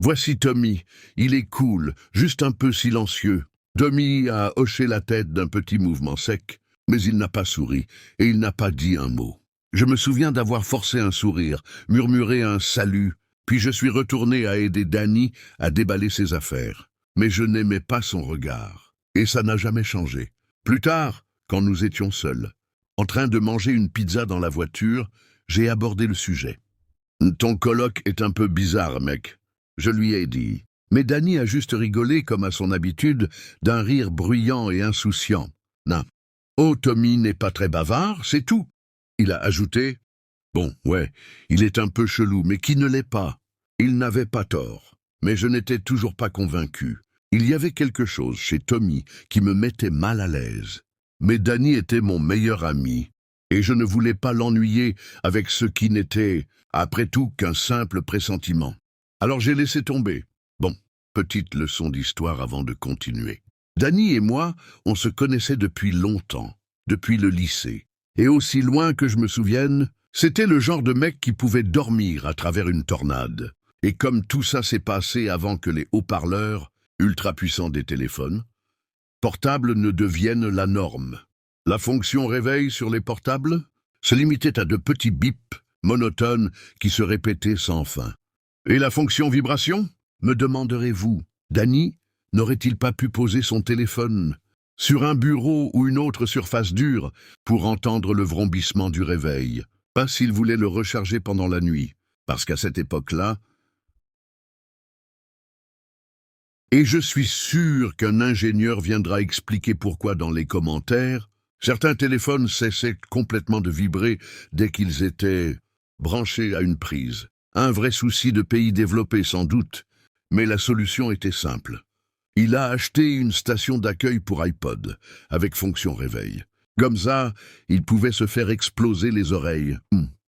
Voici Tommy, il est cool, juste un peu silencieux. Tommy a hoché la tête d'un petit mouvement sec, mais il n'a pas souri, et il n'a pas dit un mot. Je me souviens d'avoir forcé un sourire, murmuré un salut, puis je suis retourné à aider Danny à déballer ses affaires. Mais je n'aimais pas son regard, et ça n'a jamais changé. Plus tard, quand nous étions seuls, en train de manger une pizza dans la voiture, j'ai abordé le sujet. « Ton coloc est un peu bizarre, mec. » Je lui ai dit. Mais Danny a juste rigolé, comme à son habitude, d'un rire bruyant et insouciant. Non. Oh, Tommy n'est pas très bavard, c'est tout. Il a ajouté. Bon, ouais, il est un peu chelou, mais qui ne l'est pas? Il n'avait pas tort. Mais je n'étais toujours pas convaincu. Il y avait quelque chose chez Tommy qui me mettait mal à l'aise. Mais Danny était mon meilleur ami, et je ne voulais pas l'ennuyer avec ce qui n'était, après tout, qu'un simple pressentiment. Alors j'ai laissé tomber. Bon, petite leçon d'histoire avant de continuer. Danny et moi, on se connaissait depuis longtemps, depuis le lycée. Et aussi loin que je me souvienne, c'était le genre de mec qui pouvait dormir à travers une tornade. Et comme tout ça s'est passé avant que les haut-parleurs, ultra puissants des téléphones, portables ne deviennent la norme. La fonction réveil sur les portables se limitait à de petits bips monotones qui se répétaient sans fin. Et la fonction vibration, me demanderez-vous, Danny n'aurait-il pas pu poser son téléphone sur un bureau ou une autre surface dure pour entendre le vrombissement du réveil? Pas s'il voulait le recharger pendant la nuit, parce qu'à cette époque-là, et je suis sûr qu'un ingénieur viendra expliquer pourquoi dans les commentaires, certains téléphones cessaient complètement de vibrer dès qu'ils étaient branchés à une prise. Un vrai souci de pays développés sans doute, mais la solution était simple. Il a acheté une station d'accueil pour iPod, avec fonction réveil. Comme ça, il pouvait se faire exploser les oreilles,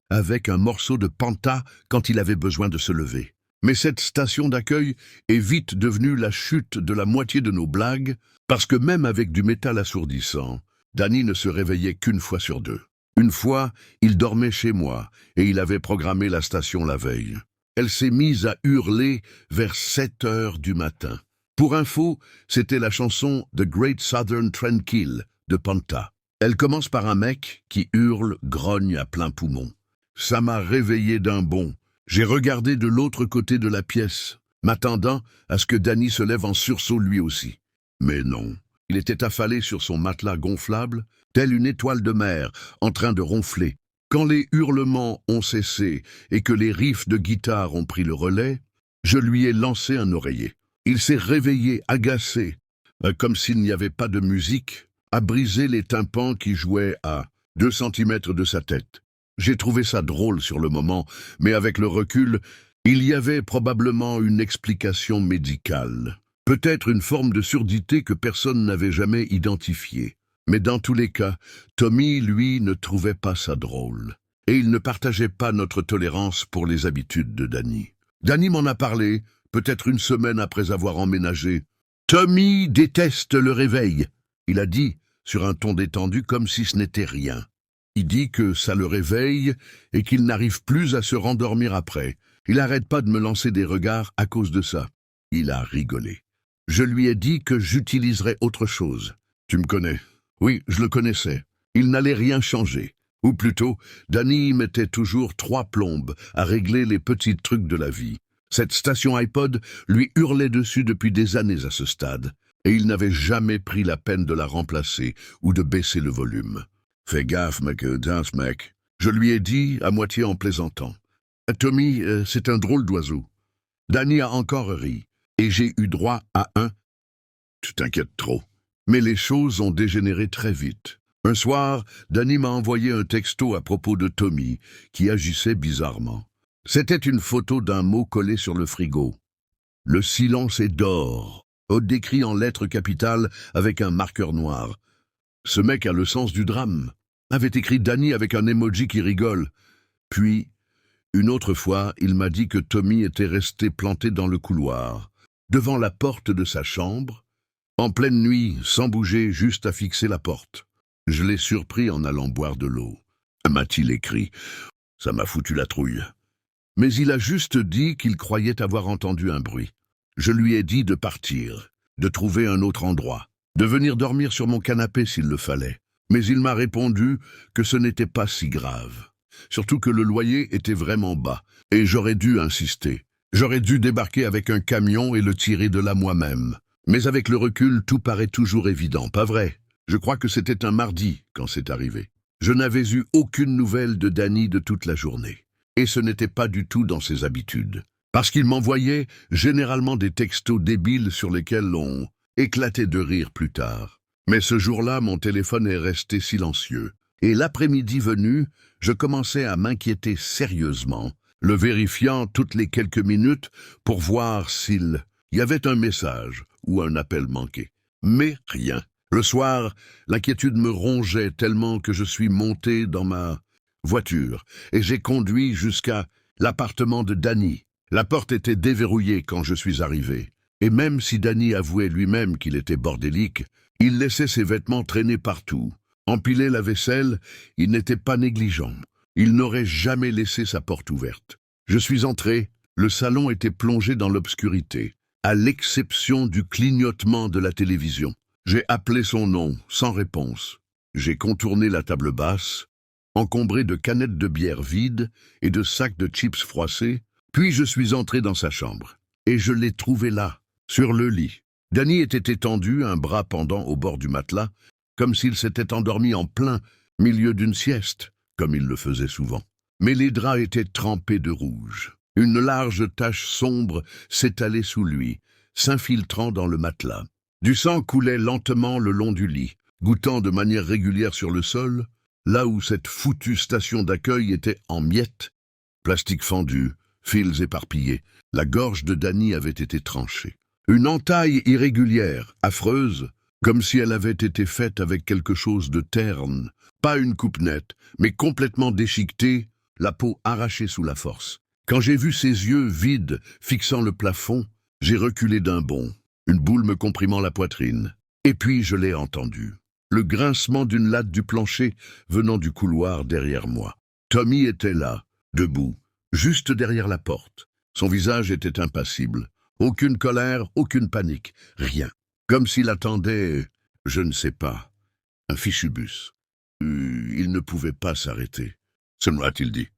avec un morceau de Panta quand il avait besoin de se lever. Mais cette station d'accueil est vite devenue la chute de la moitié de nos blagues, parce que même avec du métal assourdissant, Danny ne se réveillait qu'une fois sur deux. Une fois, il dormait chez moi, et il avait programmé la station la veille. Elle s'est mise à hurler vers 7 heures du matin. Pour info, c'était la chanson The Great Southern Trendkill de Panta. Elle commence par un mec qui hurle, grogne à plein poumon. Ça m'a réveillé d'un bond. J'ai regardé de l'autre côté de la pièce, m'attendant à ce que Danny se lève en sursaut lui aussi. Mais non, il était affalé sur son matelas gonflable, tel une étoile de mer, en train de ronfler. Quand les hurlements ont cessé et que les riffs de guitare ont pris le relais, je lui ai lancé un oreiller. Il s'est réveillé, agacé, comme s'il n'y avait pas de musique, à briser les tympans qui jouaient à 2 centimètres de sa tête. J'ai trouvé ça drôle sur le moment, mais avec le recul, il y avait probablement une explication médicale. Peut-être une forme de surdité que personne n'avait jamais identifiée. Mais dans tous les cas, Tommy, lui, ne trouvait pas ça drôle. Et il ne partageait pas notre tolérance pour les habitudes de Danny. Danny m'en a parlé, peut-être une semaine après avoir emménagé. « Tommy déteste le réveil », il a dit, sur un ton détendu comme si ce n'était rien. Il dit que ça le réveille et qu'il n'arrive plus à se rendormir après. Il n'arrête pas de me lancer des regards à cause de ça. Il a rigolé. Je lui ai dit que j'utiliserais autre chose. Tu me connais. Oui, je le connaissais. Il n'allait rien changer. Ou plutôt, Danny mettait toujours 3 plombes à régler les petits trucs de la vie. Cette station iPod lui hurlait dessus depuis des années à ce stade, et il n'avait jamais pris la peine de la remplacer ou de baisser le volume. « Fais gaffe, mec, danse, mec. » Je lui ai dit, à moitié en plaisantant. « Tommy, c'est un drôle d'oiseau. » Danny a encore ri, et j'ai eu droit à un « Tu t'inquiètes trop. » Mais les choses ont dégénéré très vite. Un soir, Danny m'a envoyé un texto à propos de Tommy, qui agissait bizarrement. C'était une photo d'un mot collé sur le frigo. « Le silence est d'or », décrit en lettres capitales avec un marqueur noir. Ce mec a le sens du drame, avait écrit Danny avec un emoji qui rigole. Puis, une autre fois, il m'a dit que Tommy était resté planté dans le couloir, devant la porte de sa chambre, en pleine nuit, sans bouger, juste à fixer la porte. Je l'ai surpris en allant boire de l'eau. M'a-t-il écrit. Ça m'a foutu la trouille. Mais il a juste dit qu'il croyait avoir entendu un bruit. Je lui ai dit de partir, de trouver un autre endroit, de venir dormir sur mon canapé s'il le fallait. Mais il m'a répondu que ce n'était pas si grave. Surtout que le loyer était vraiment bas, et j'aurais dû insister. J'aurais dû débarquer avec un camion et le tirer de là moi-même. Mais avec le recul, tout paraît toujours évident, pas vrai? Je crois que c'était un mardi quand c'est arrivé. Je n'avais eu aucune nouvelle de Danny de toute la journée. Et ce n'était pas du tout dans ses habitudes. Parce qu'il m'envoyait généralement des textos débiles sur lesquels on éclatait de rire plus tard. Mais ce jour-là, mon téléphone est resté silencieux. Et l'après-midi venu, je commençais à m'inquiéter sérieusement, le vérifiant toutes les quelques minutes pour voir s'il y avait un message ou un appel manqué. Mais rien. Le soir, l'inquiétude me rongeait tellement que je suis monté dans ma voiture et j'ai conduit jusqu'à l'appartement de Danny. La porte était déverrouillée quand je suis arrivé. Et même si Danny avouait lui-même qu'il était bordélique, il laissait ses vêtements traîner partout. Empiler la vaisselle, il n'était pas négligent. Il n'aurait jamais laissé sa porte ouverte. Je suis entré, le salon était plongé dans l'obscurité, à l'exception du clignotement de la télévision. J'ai appelé son nom, sans réponse. J'ai contourné la table basse, encombrée de canettes de bière vides et de sacs de chips froissés, puis je suis entré dans sa chambre. Et je l'ai trouvé là, sur le lit. Danny était étendu, un bras pendant au bord du matelas, comme s'il s'était endormi en plein milieu d'une sieste, comme il le faisait souvent. Mais les draps étaient trempés de rouge. Une large tache sombre s'étalait sous lui, s'infiltrant dans le matelas. Du sang coulait lentement le long du lit, goûtant de manière régulière sur le sol, là où cette foutue station d'accueil était en miettes, plastique fendu, fils éparpillés. La gorge de Danny avait été tranchée. Une entaille irrégulière, affreuse, comme si elle avait été faite avec quelque chose de terne. Pas une coupe nette, mais complètement déchiquetée, la peau arrachée sous la force. Quand j'ai vu ses yeux vides fixant le plafond, j'ai reculé d'un bond, une boule me comprimant la poitrine. Et puis je l'ai entendu. Le grincement d'une latte du plancher venant du couloir derrière moi. Tommy était là, debout, juste derrière la porte. Son visage était impassible. Aucune colère, aucune panique, rien. Comme s'il attendait, je ne sais pas, un fichu bus. Il ne pouvait pas s'arrêter. Se m'a-t-il dit.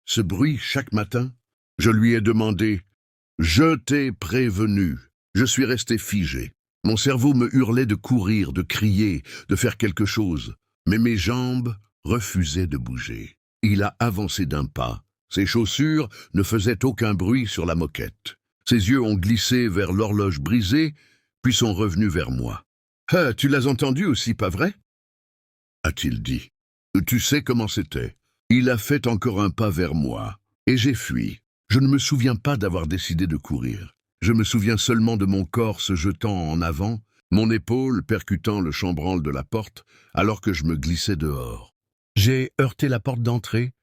Ce bruit chaque matin, je lui ai demandé « Je t'ai prévenu ». Je suis resté figé. Mon cerveau me hurlait de courir, de crier, de faire quelque chose. Mais mes jambes refusaient de bouger. Il a avancé d'un pas. Ses chaussures ne faisaient aucun bruit sur la moquette. Ses yeux ont glissé vers l'horloge brisée, puis sont revenus vers moi. « Ah, tu l'as entendu aussi, pas vrai ?» a-t-il dit. « Tu sais comment c'était. » Il a fait encore un pas vers moi, et j'ai fui. Je ne me souviens pas d'avoir décidé de courir. Je me souviens seulement de mon corps se jetant en avant, mon épaule percutant le chambranle de la porte, alors que je me glissais dehors. J'ai heurté la porte d'entrée,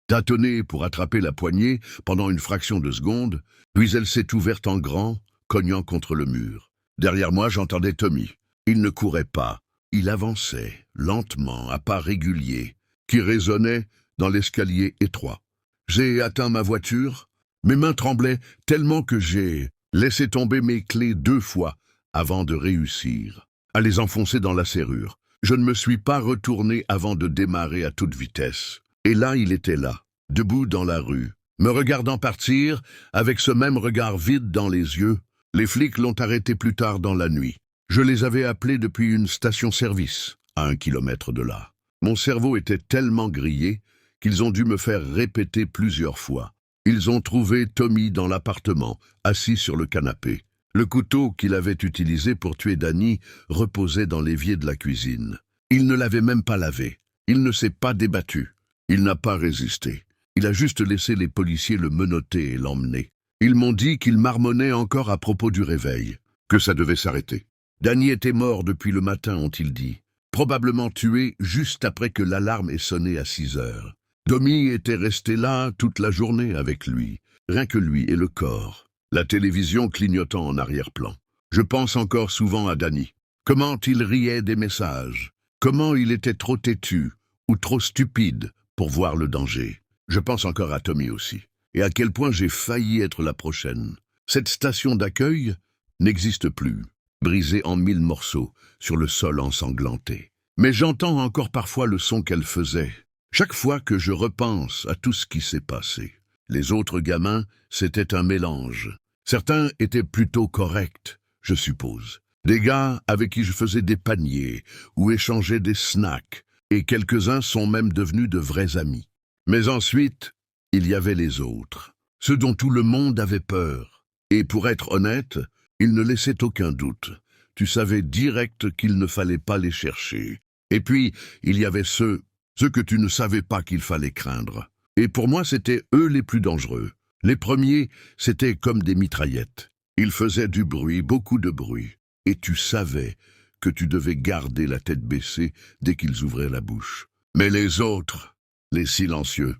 tâtonné pour attraper la poignée pendant une fraction de seconde, puis elle s'est ouverte en grand, cognant contre le mur. Derrière moi, j'entendais Tommy. Il ne courait pas. Il avançait, lentement, à pas réguliers, qui résonnaient dans l'escalier étroit. J'ai atteint ma voiture. Mes mains tremblaient tellement que j'ai laissé tomber mes clés 2 fois avant de réussir à les enfoncer dans la serrure. Je ne me suis pas retourné avant de démarrer à toute vitesse. Et là, il était là, debout dans la rue, me regardant partir avec ce même regard vide dans les yeux. Les flics l'ont arrêté plus tard dans la nuit. Je les avais appelés depuis une station-service, à 1 kilomètre de là. Mon cerveau était tellement grillé qu'ils ont dû me faire répéter plusieurs fois. Ils ont trouvé Tommy dans l'appartement, assis sur le canapé. Le couteau qu'il avait utilisé pour tuer Danny reposait dans l'évier de la cuisine. Il ne l'avait même pas lavé. Il ne s'est pas débattu. Il n'a pas résisté. Il a juste laissé les policiers le menotter et l'emmener. Ils m'ont dit qu'il marmonnait encore à propos du réveil, que ça devait s'arrêter. Danny était mort depuis le matin, ont-ils dit. Probablement tué juste après que l'alarme ait sonné à 6 heures. Tommy était resté là toute la journée avec lui, rien que lui et le corps, la télévision clignotant en arrière-plan. Je pense encore souvent à Danny. Comment il riait des messages, comment il était trop têtu ou trop stupide pour voir le danger. Je pense encore à Tommy aussi, et à quel point j'ai failli être la prochaine. Cette station d'accueil n'existe plus, brisée en 1000 morceaux sur le sol ensanglanté. Mais j'entends encore parfois le son qu'elle faisait. Chaque fois que je repense à tout ce qui s'est passé, les autres gamins, c'était un mélange. Certains étaient plutôt corrects, je suppose. Des gars avec qui je faisais des paniers ou échangeais des snacks, et quelques-uns sont même devenus de vrais amis. Mais ensuite, il y avait les autres, ceux dont tout le monde avait peur. Et pour être honnête, ils ne laissaient aucun doute. Tu savais direct qu'il ne fallait pas les chercher. Et puis, il y avait ceux que tu ne savais pas qu'il fallait craindre. Et pour moi, c'étaient eux les plus dangereux. Les premiers, c'était comme des mitraillettes. Ils faisaient du bruit, beaucoup de bruit. Et tu savais que tu devais garder la tête baissée dès qu'ils ouvraient la bouche. Mais les autres, les silencieux,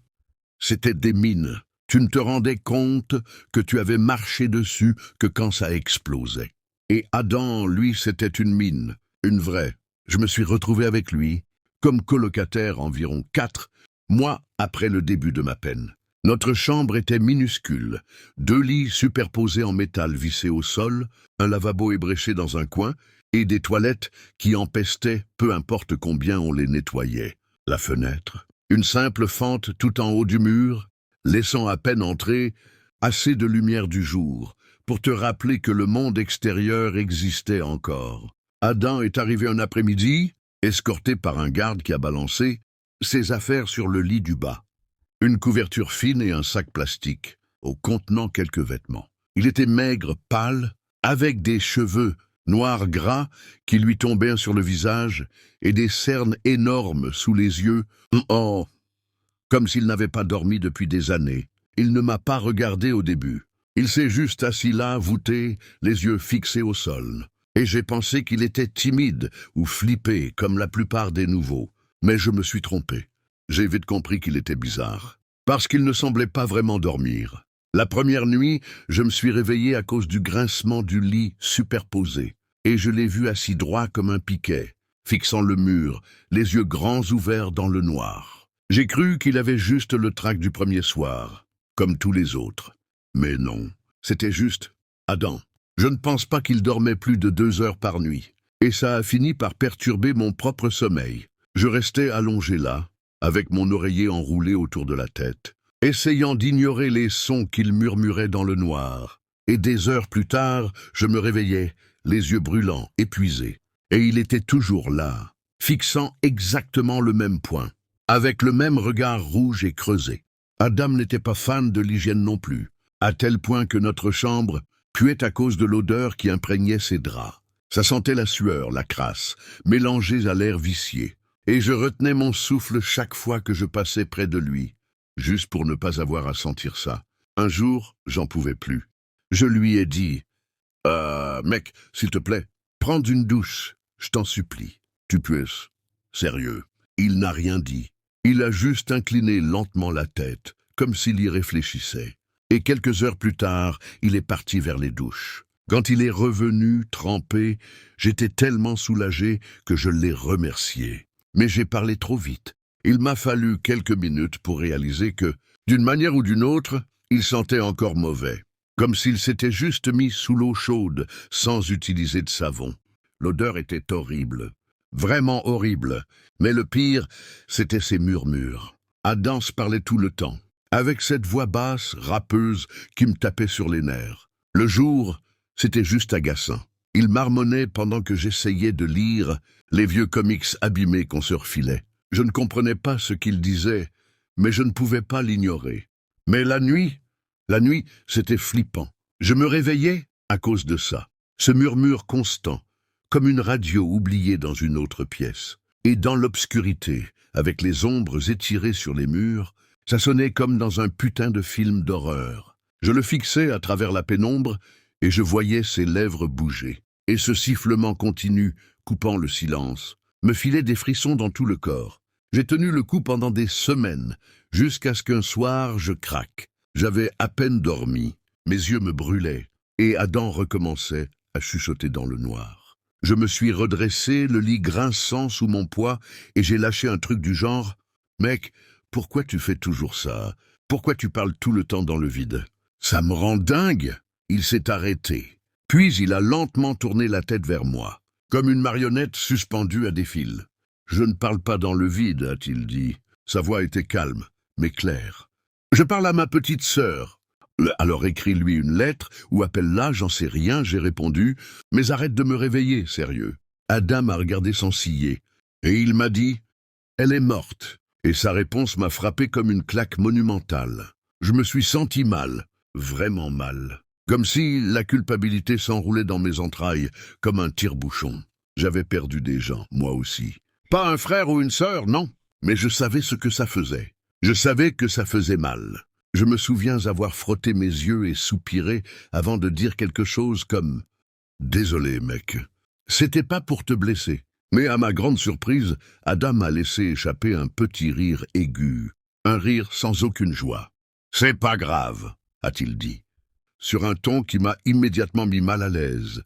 c'étaient des mines. Tu ne te rendais compte que tu avais marché dessus que quand ça explosait. Et Adam, lui, c'était une mine, une vraie. Je me suis retrouvé avec lui, comme colocataire environ 4 mois après le début de ma peine. Notre chambre était minuscule, 2 lits superposés en métal vissés au sol, un lavabo ébréché dans un coin, et des toilettes qui empestaient peu importe combien on les nettoyait. La fenêtre, une simple fente tout en haut du mur, laissant à peine entrer assez de lumière du jour pour te rappeler que le monde extérieur existait encore. Adam est arrivé un après-midi, escorté par un garde qui a balancé ses affaires sur le lit du bas. Une couverture fine et un sac plastique, contenant quelques vêtements. Il était maigre, pâle, avec des cheveux noirs gras qui lui tombaient sur le visage et des cernes énormes sous les yeux. Oh, comme s'il n'avait pas dormi depuis des années. Il ne m'a pas regardé au début. Il s'est juste assis là, voûté, les yeux fixés au sol. Et j'ai pensé qu'il était timide ou flippé, comme la plupart des nouveaux. Mais je me suis trompé. J'ai vite compris qu'il était bizarre. Parce qu'il ne semblait pas vraiment dormir. La première nuit, je me suis réveillé à cause du grincement du lit superposé. Et je l'ai vu assis droit comme un piquet, fixant le mur, les yeux grands ouverts dans le noir. J'ai cru qu'il avait juste le trac du premier soir, comme tous les autres. Mais non, c'était juste Adam. Je ne pense pas qu'il dormait plus de 2 heures par nuit. Et ça a fini par perturber mon propre sommeil. Je restais allongé là, avec mon oreiller enroulé autour de la tête, essayant d'ignorer les sons qu'il murmurait dans le noir. Et des heures plus tard, je me réveillais, les yeux brûlants, épuisés. Et il était toujours là, fixant exactement le même point, avec le même regard rouge et creusé. Adam n'était pas fan de l'hygiène non plus, à tel point que notre chambre puait à cause de l'odeur qui imprégnait ses draps. Ça sentait la sueur, la crasse, mélangée à l'air vicié. Et je retenais mon souffle chaque fois que je passais près de lui, juste pour ne pas avoir à sentir ça. Un jour, j'en pouvais plus. Je lui ai dit « Mec, s'il te plaît, prends une douche, je t'en supplie. Tu peux. » Sérieux, il n'a rien dit. Il a juste incliné lentement la tête, comme s'il y réfléchissait. Et quelques heures plus tard, il est parti vers les douches. Quand il est revenu, trempé, j'étais tellement soulagé que je l'ai remercié. Mais j'ai parlé trop vite. Il m'a fallu quelques minutes pour réaliser que, d'une manière ou d'une autre, il sentait encore mauvais. Comme s'il s'était juste mis sous l'eau chaude, sans utiliser de savon. L'odeur était horrible. Vraiment horrible. Mais le pire, c'était ses murmures. Adam se parlait tout le temps, avec cette voix basse, râpeuse, qui me tapait sur les nerfs. Le jour, c'était juste agaçant. Il marmonnait pendant que j'essayais de lire les vieux comics abîmés qu'on se refilait. Je ne comprenais pas ce qu'il disait, mais je ne pouvais pas l'ignorer. Mais la nuit, c'était flippant. Je me réveillais à cause de ça. Ce murmure constant, comme une radio oubliée dans une autre pièce. Et dans l'obscurité, avec les ombres étirées sur les murs, ça sonnait comme dans un putain de film d'horreur. Je le fixais à travers la pénombre et je voyais ses lèvres bouger. Et ce sifflement continu, coupant le silence, me filait des frissons dans tout le corps. J'ai tenu le coup pendant des semaines, jusqu'à ce qu'un soir je craque. J'avais à peine dormi, mes yeux me brûlaient, et Adam recommençait à chuchoter dans le noir. Je me suis redressé, le lit grinçant sous mon poids, et j'ai lâché un truc du genre « Mec, pourquoi tu fais toujours ça? Pourquoi tu parles tout le temps dans le vide? Ça me rend dingue !» Il s'est arrêté. Puis il a lentement tourné la tête vers moi, comme une marionnette suspendue à des fils. « Je ne parle pas dans le vide, a-t-il dit. » Sa voix était calme, mais claire. « Je parle à ma petite sœur. » Alors écris-lui une lettre, ou appelle-la, j'en sais rien, j'ai répondu. « Mais arrête de me réveiller, sérieux. » Adam a regardé sans ciller, et il m'a dit « Elle est morte. » Et sa réponse m'a frappé comme une claque monumentale. Je me suis senti mal, vraiment mal. Comme si la culpabilité s'enroulait dans mes entrailles comme un tire-bouchon. J'avais perdu des gens, moi aussi. Pas un frère ou une sœur, non. Mais je savais ce que ça faisait. Je savais que ça faisait mal. Je me souviens avoir frotté mes yeux et soupiré avant de dire quelque chose comme « Désolé, mec. C'était pas pour te blesser. » Mais à ma grande surprise, Adam a laissé échapper un petit rire aigu. Un rire sans aucune joie. « C'est pas grave, » a-t-il dit, sur un ton qui m'a immédiatement mis mal à l'aise.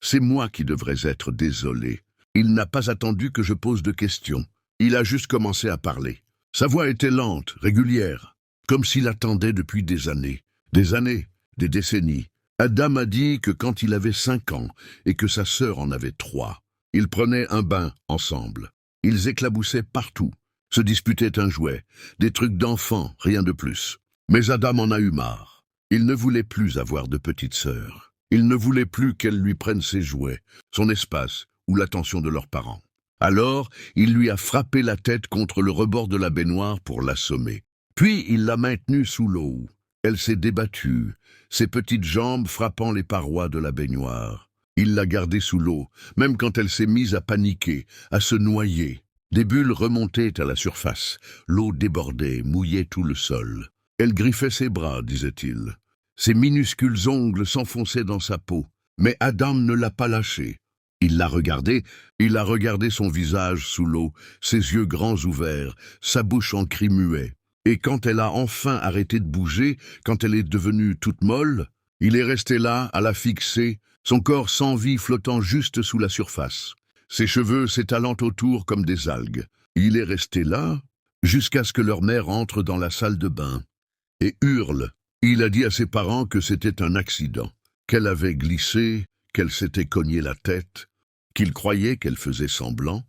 C'est moi qui devrais être désolé. Il n'a pas attendu que je pose de questions. Il a juste commencé à parler. Sa voix était lente, régulière, comme s'il attendait depuis des années, des décennies. Adam a dit que quand il avait 5 ans et que sa sœur en avait 3, ils prenaient un bain ensemble. Ils éclaboussaient partout, se disputaient un jouet, des trucs d'enfants, rien de plus. Mais Adam en a eu marre. Il ne voulait plus avoir de petite sœur. Il ne voulait plus qu'elle lui prenne ses jouets, son espace ou l'attention de leurs parents. Alors, il lui a frappé la tête contre le rebord de la baignoire pour l'assommer. Puis, il l'a maintenue sous l'eau. Elle s'est débattue, ses petites jambes frappant les parois de la baignoire. Il l'a gardée sous l'eau, même quand elle s'est mise à paniquer, à se noyer. Des bulles remontaient à la surface. L'eau débordait, mouillait tout le sol. Elle griffait ses bras, disait-il. Ses minuscules ongles s'enfonçaient dans sa peau, mais Adam ne l'a pas lâché. Il a regardé son visage sous l'eau, ses yeux grands ouverts, sa bouche en cri muet. Et quand elle a enfin arrêté de bouger, quand elle est devenue toute molle, il est resté là, à la fixer, son corps sans vie flottant juste sous la surface. Ses cheveux s'étalant autour comme des algues. Il est resté là, jusqu'à ce que leur mère entre dans la salle de bain et hurle. Il a dit à ses parents que c'était un accident, qu'elle avait glissé, qu'elle s'était cogné la tête, qu'il croyait qu'elle faisait semblant,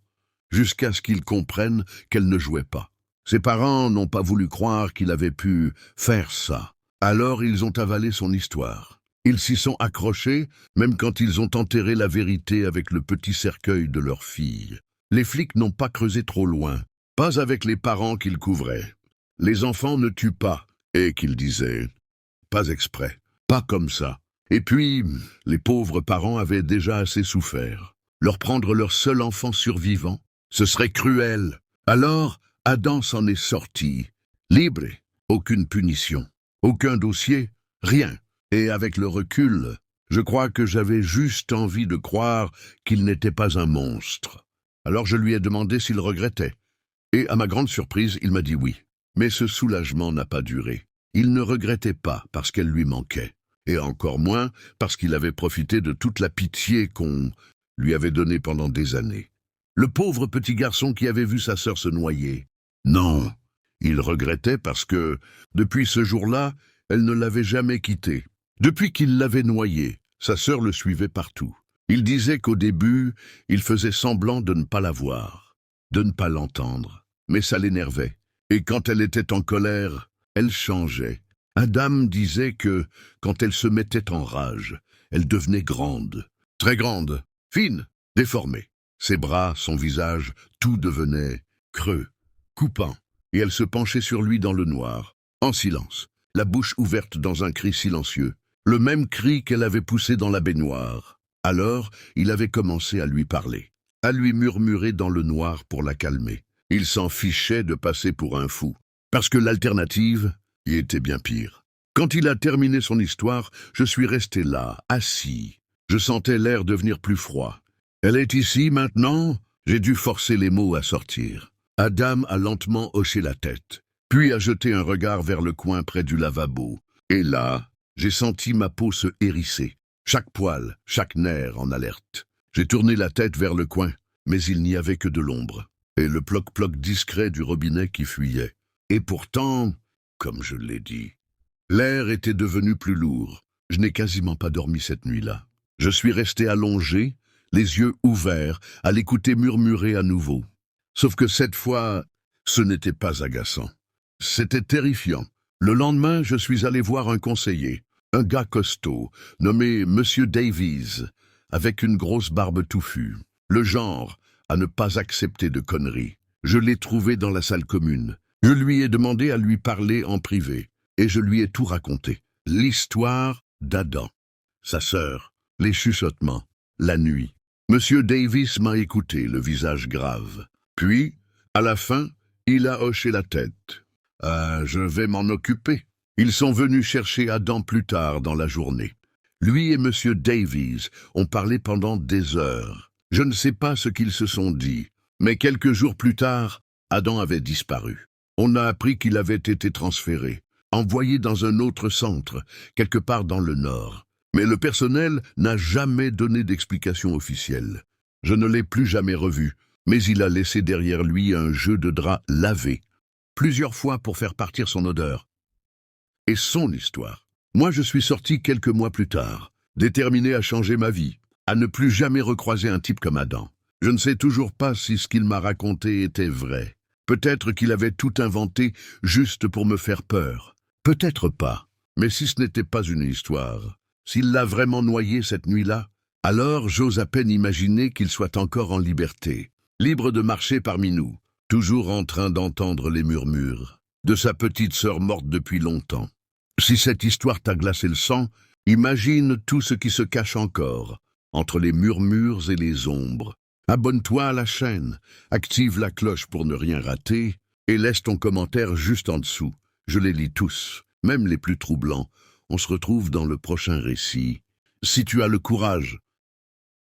jusqu'à ce qu'il comprenne qu'elle ne jouait pas. Ses parents n'ont pas voulu croire qu'il avait pu faire ça. Alors ils ont avalé son histoire. Ils s'y sont accrochés, même quand ils ont enterré la vérité avec le petit cercueil de leur fille. Les flics n'ont pas creusé trop loin, pas avec les parents qu'ils couvraient. Les enfants ne tuent pas, et qu'ils disaient, pas exprès, pas comme ça. Et puis, les pauvres parents avaient déjà assez souffert. Leur prendre leur seul enfant survivant, ce serait cruel. Alors, Adam s'en est sorti, libre, aucune punition, aucun dossier, rien. Et avec le recul, je crois que j'avais juste envie de croire qu'il n'était pas un monstre. Alors je lui ai demandé s'il regrettait. Et à ma grande surprise, il m'a dit oui. Mais ce soulagement n'a pas duré. Il ne regrettait pas parce qu'elle lui manquait. Et encore moins parce qu'il avait profité de toute la pitié qu'on lui avait donnée pendant des années. Le pauvre petit garçon qui avait vu sa sœur se noyer. Non, il regrettait parce que, depuis ce jour-là, elle ne l'avait jamais quitté. Depuis qu'il l'avait noyée, sa sœur le suivait partout. Il disait qu'au début, il faisait semblant de ne pas la voir, de ne pas l'entendre. Mais ça l'énervait. Et quand elle était en colère, elle changeait. Adam disait que, quand elle se mettait en rage, elle devenait grande, très grande, fine, déformée. Ses bras, son visage, tout devenait creux, coupant, et elle se penchait sur lui dans le noir, en silence, la bouche ouverte dans un cri silencieux, le même cri qu'elle avait poussé dans la baignoire. Alors, il avait commencé à lui parler, à lui murmurer dans le noir pour la calmer. Il s'en fichait de passer pour un fou, parce que l'alternative y était bien pire. Quand il a terminé son histoire, je suis resté là, assis. Je sentais l'air devenir plus froid. Elle est ici maintenant? J'ai dû forcer les mots à sortir. Adam a lentement hoché la tête, puis a jeté un regard vers le coin près du lavabo. Et là, j'ai senti ma peau se hérisser, chaque poil, chaque nerf en alerte. J'ai tourné la tête vers le coin, mais il n'y avait que de l'ombre, et le ploc-ploc discret du robinet qui fuyait. Et pourtant, comme je l'ai dit, l'air était devenu plus lourd. Je n'ai quasiment pas dormi cette nuit-là. Je suis resté allongé, les yeux ouverts, à l'écouter murmurer à nouveau. Sauf que cette fois, ce n'était pas agaçant. C'était terrifiant. Le lendemain, je suis allé voir un conseiller, un gars costaud, nommé Monsieur Davies, avec une grosse barbe touffue. Le genre à ne pas accepter de conneries. Je l'ai trouvé dans la salle commune. Je lui ai demandé à lui parler en privé, et je lui ai tout raconté. L'histoire d'Adam, sa sœur, les chuchotements, la nuit. Monsieur Davis m'a écouté, le visage grave. Puis, à la fin, il a hoché la tête. « je vais m'en occuper. » Ils sont venus chercher Adam plus tard dans la journée. Lui et Monsieur Davies ont parlé pendant des heures. Je ne sais pas ce qu'ils se sont dit, mais quelques jours plus tard, Adam avait disparu. On a appris qu'il avait été transféré, envoyé dans un autre centre, quelque part dans le nord. Mais le personnel n'a jamais donné d'explication officielle. Je ne l'ai plus jamais revu, mais il a laissé derrière lui un jeu de drap lavé, plusieurs fois pour faire partir son odeur. Et son histoire. Moi, je suis sorti quelques mois plus tard, déterminé à changer ma vie, à ne plus jamais recroiser un type comme Adam. Je ne sais toujours pas si ce qu'il m'a raconté était vrai. Peut-être qu'il avait tout inventé juste pour me faire peur. Peut-être pas. Mais si ce n'était pas une histoire, s'il l'a vraiment noyé cette nuit-là, alors j'ose à peine imaginer qu'il soit encore en liberté, libre de marcher parmi nous, toujours en train d'entendre les murmures de sa petite sœur morte depuis longtemps. Si cette histoire t'a glacé le sang, imagine tout ce qui se cache encore, entre les murmures et les ombres. Abonne-toi à la chaîne, active la cloche pour ne rien rater, et laisse ton commentaire juste en dessous. Je les lis tous, même les plus troublants. On se retrouve dans le prochain récit. Si tu as le courage.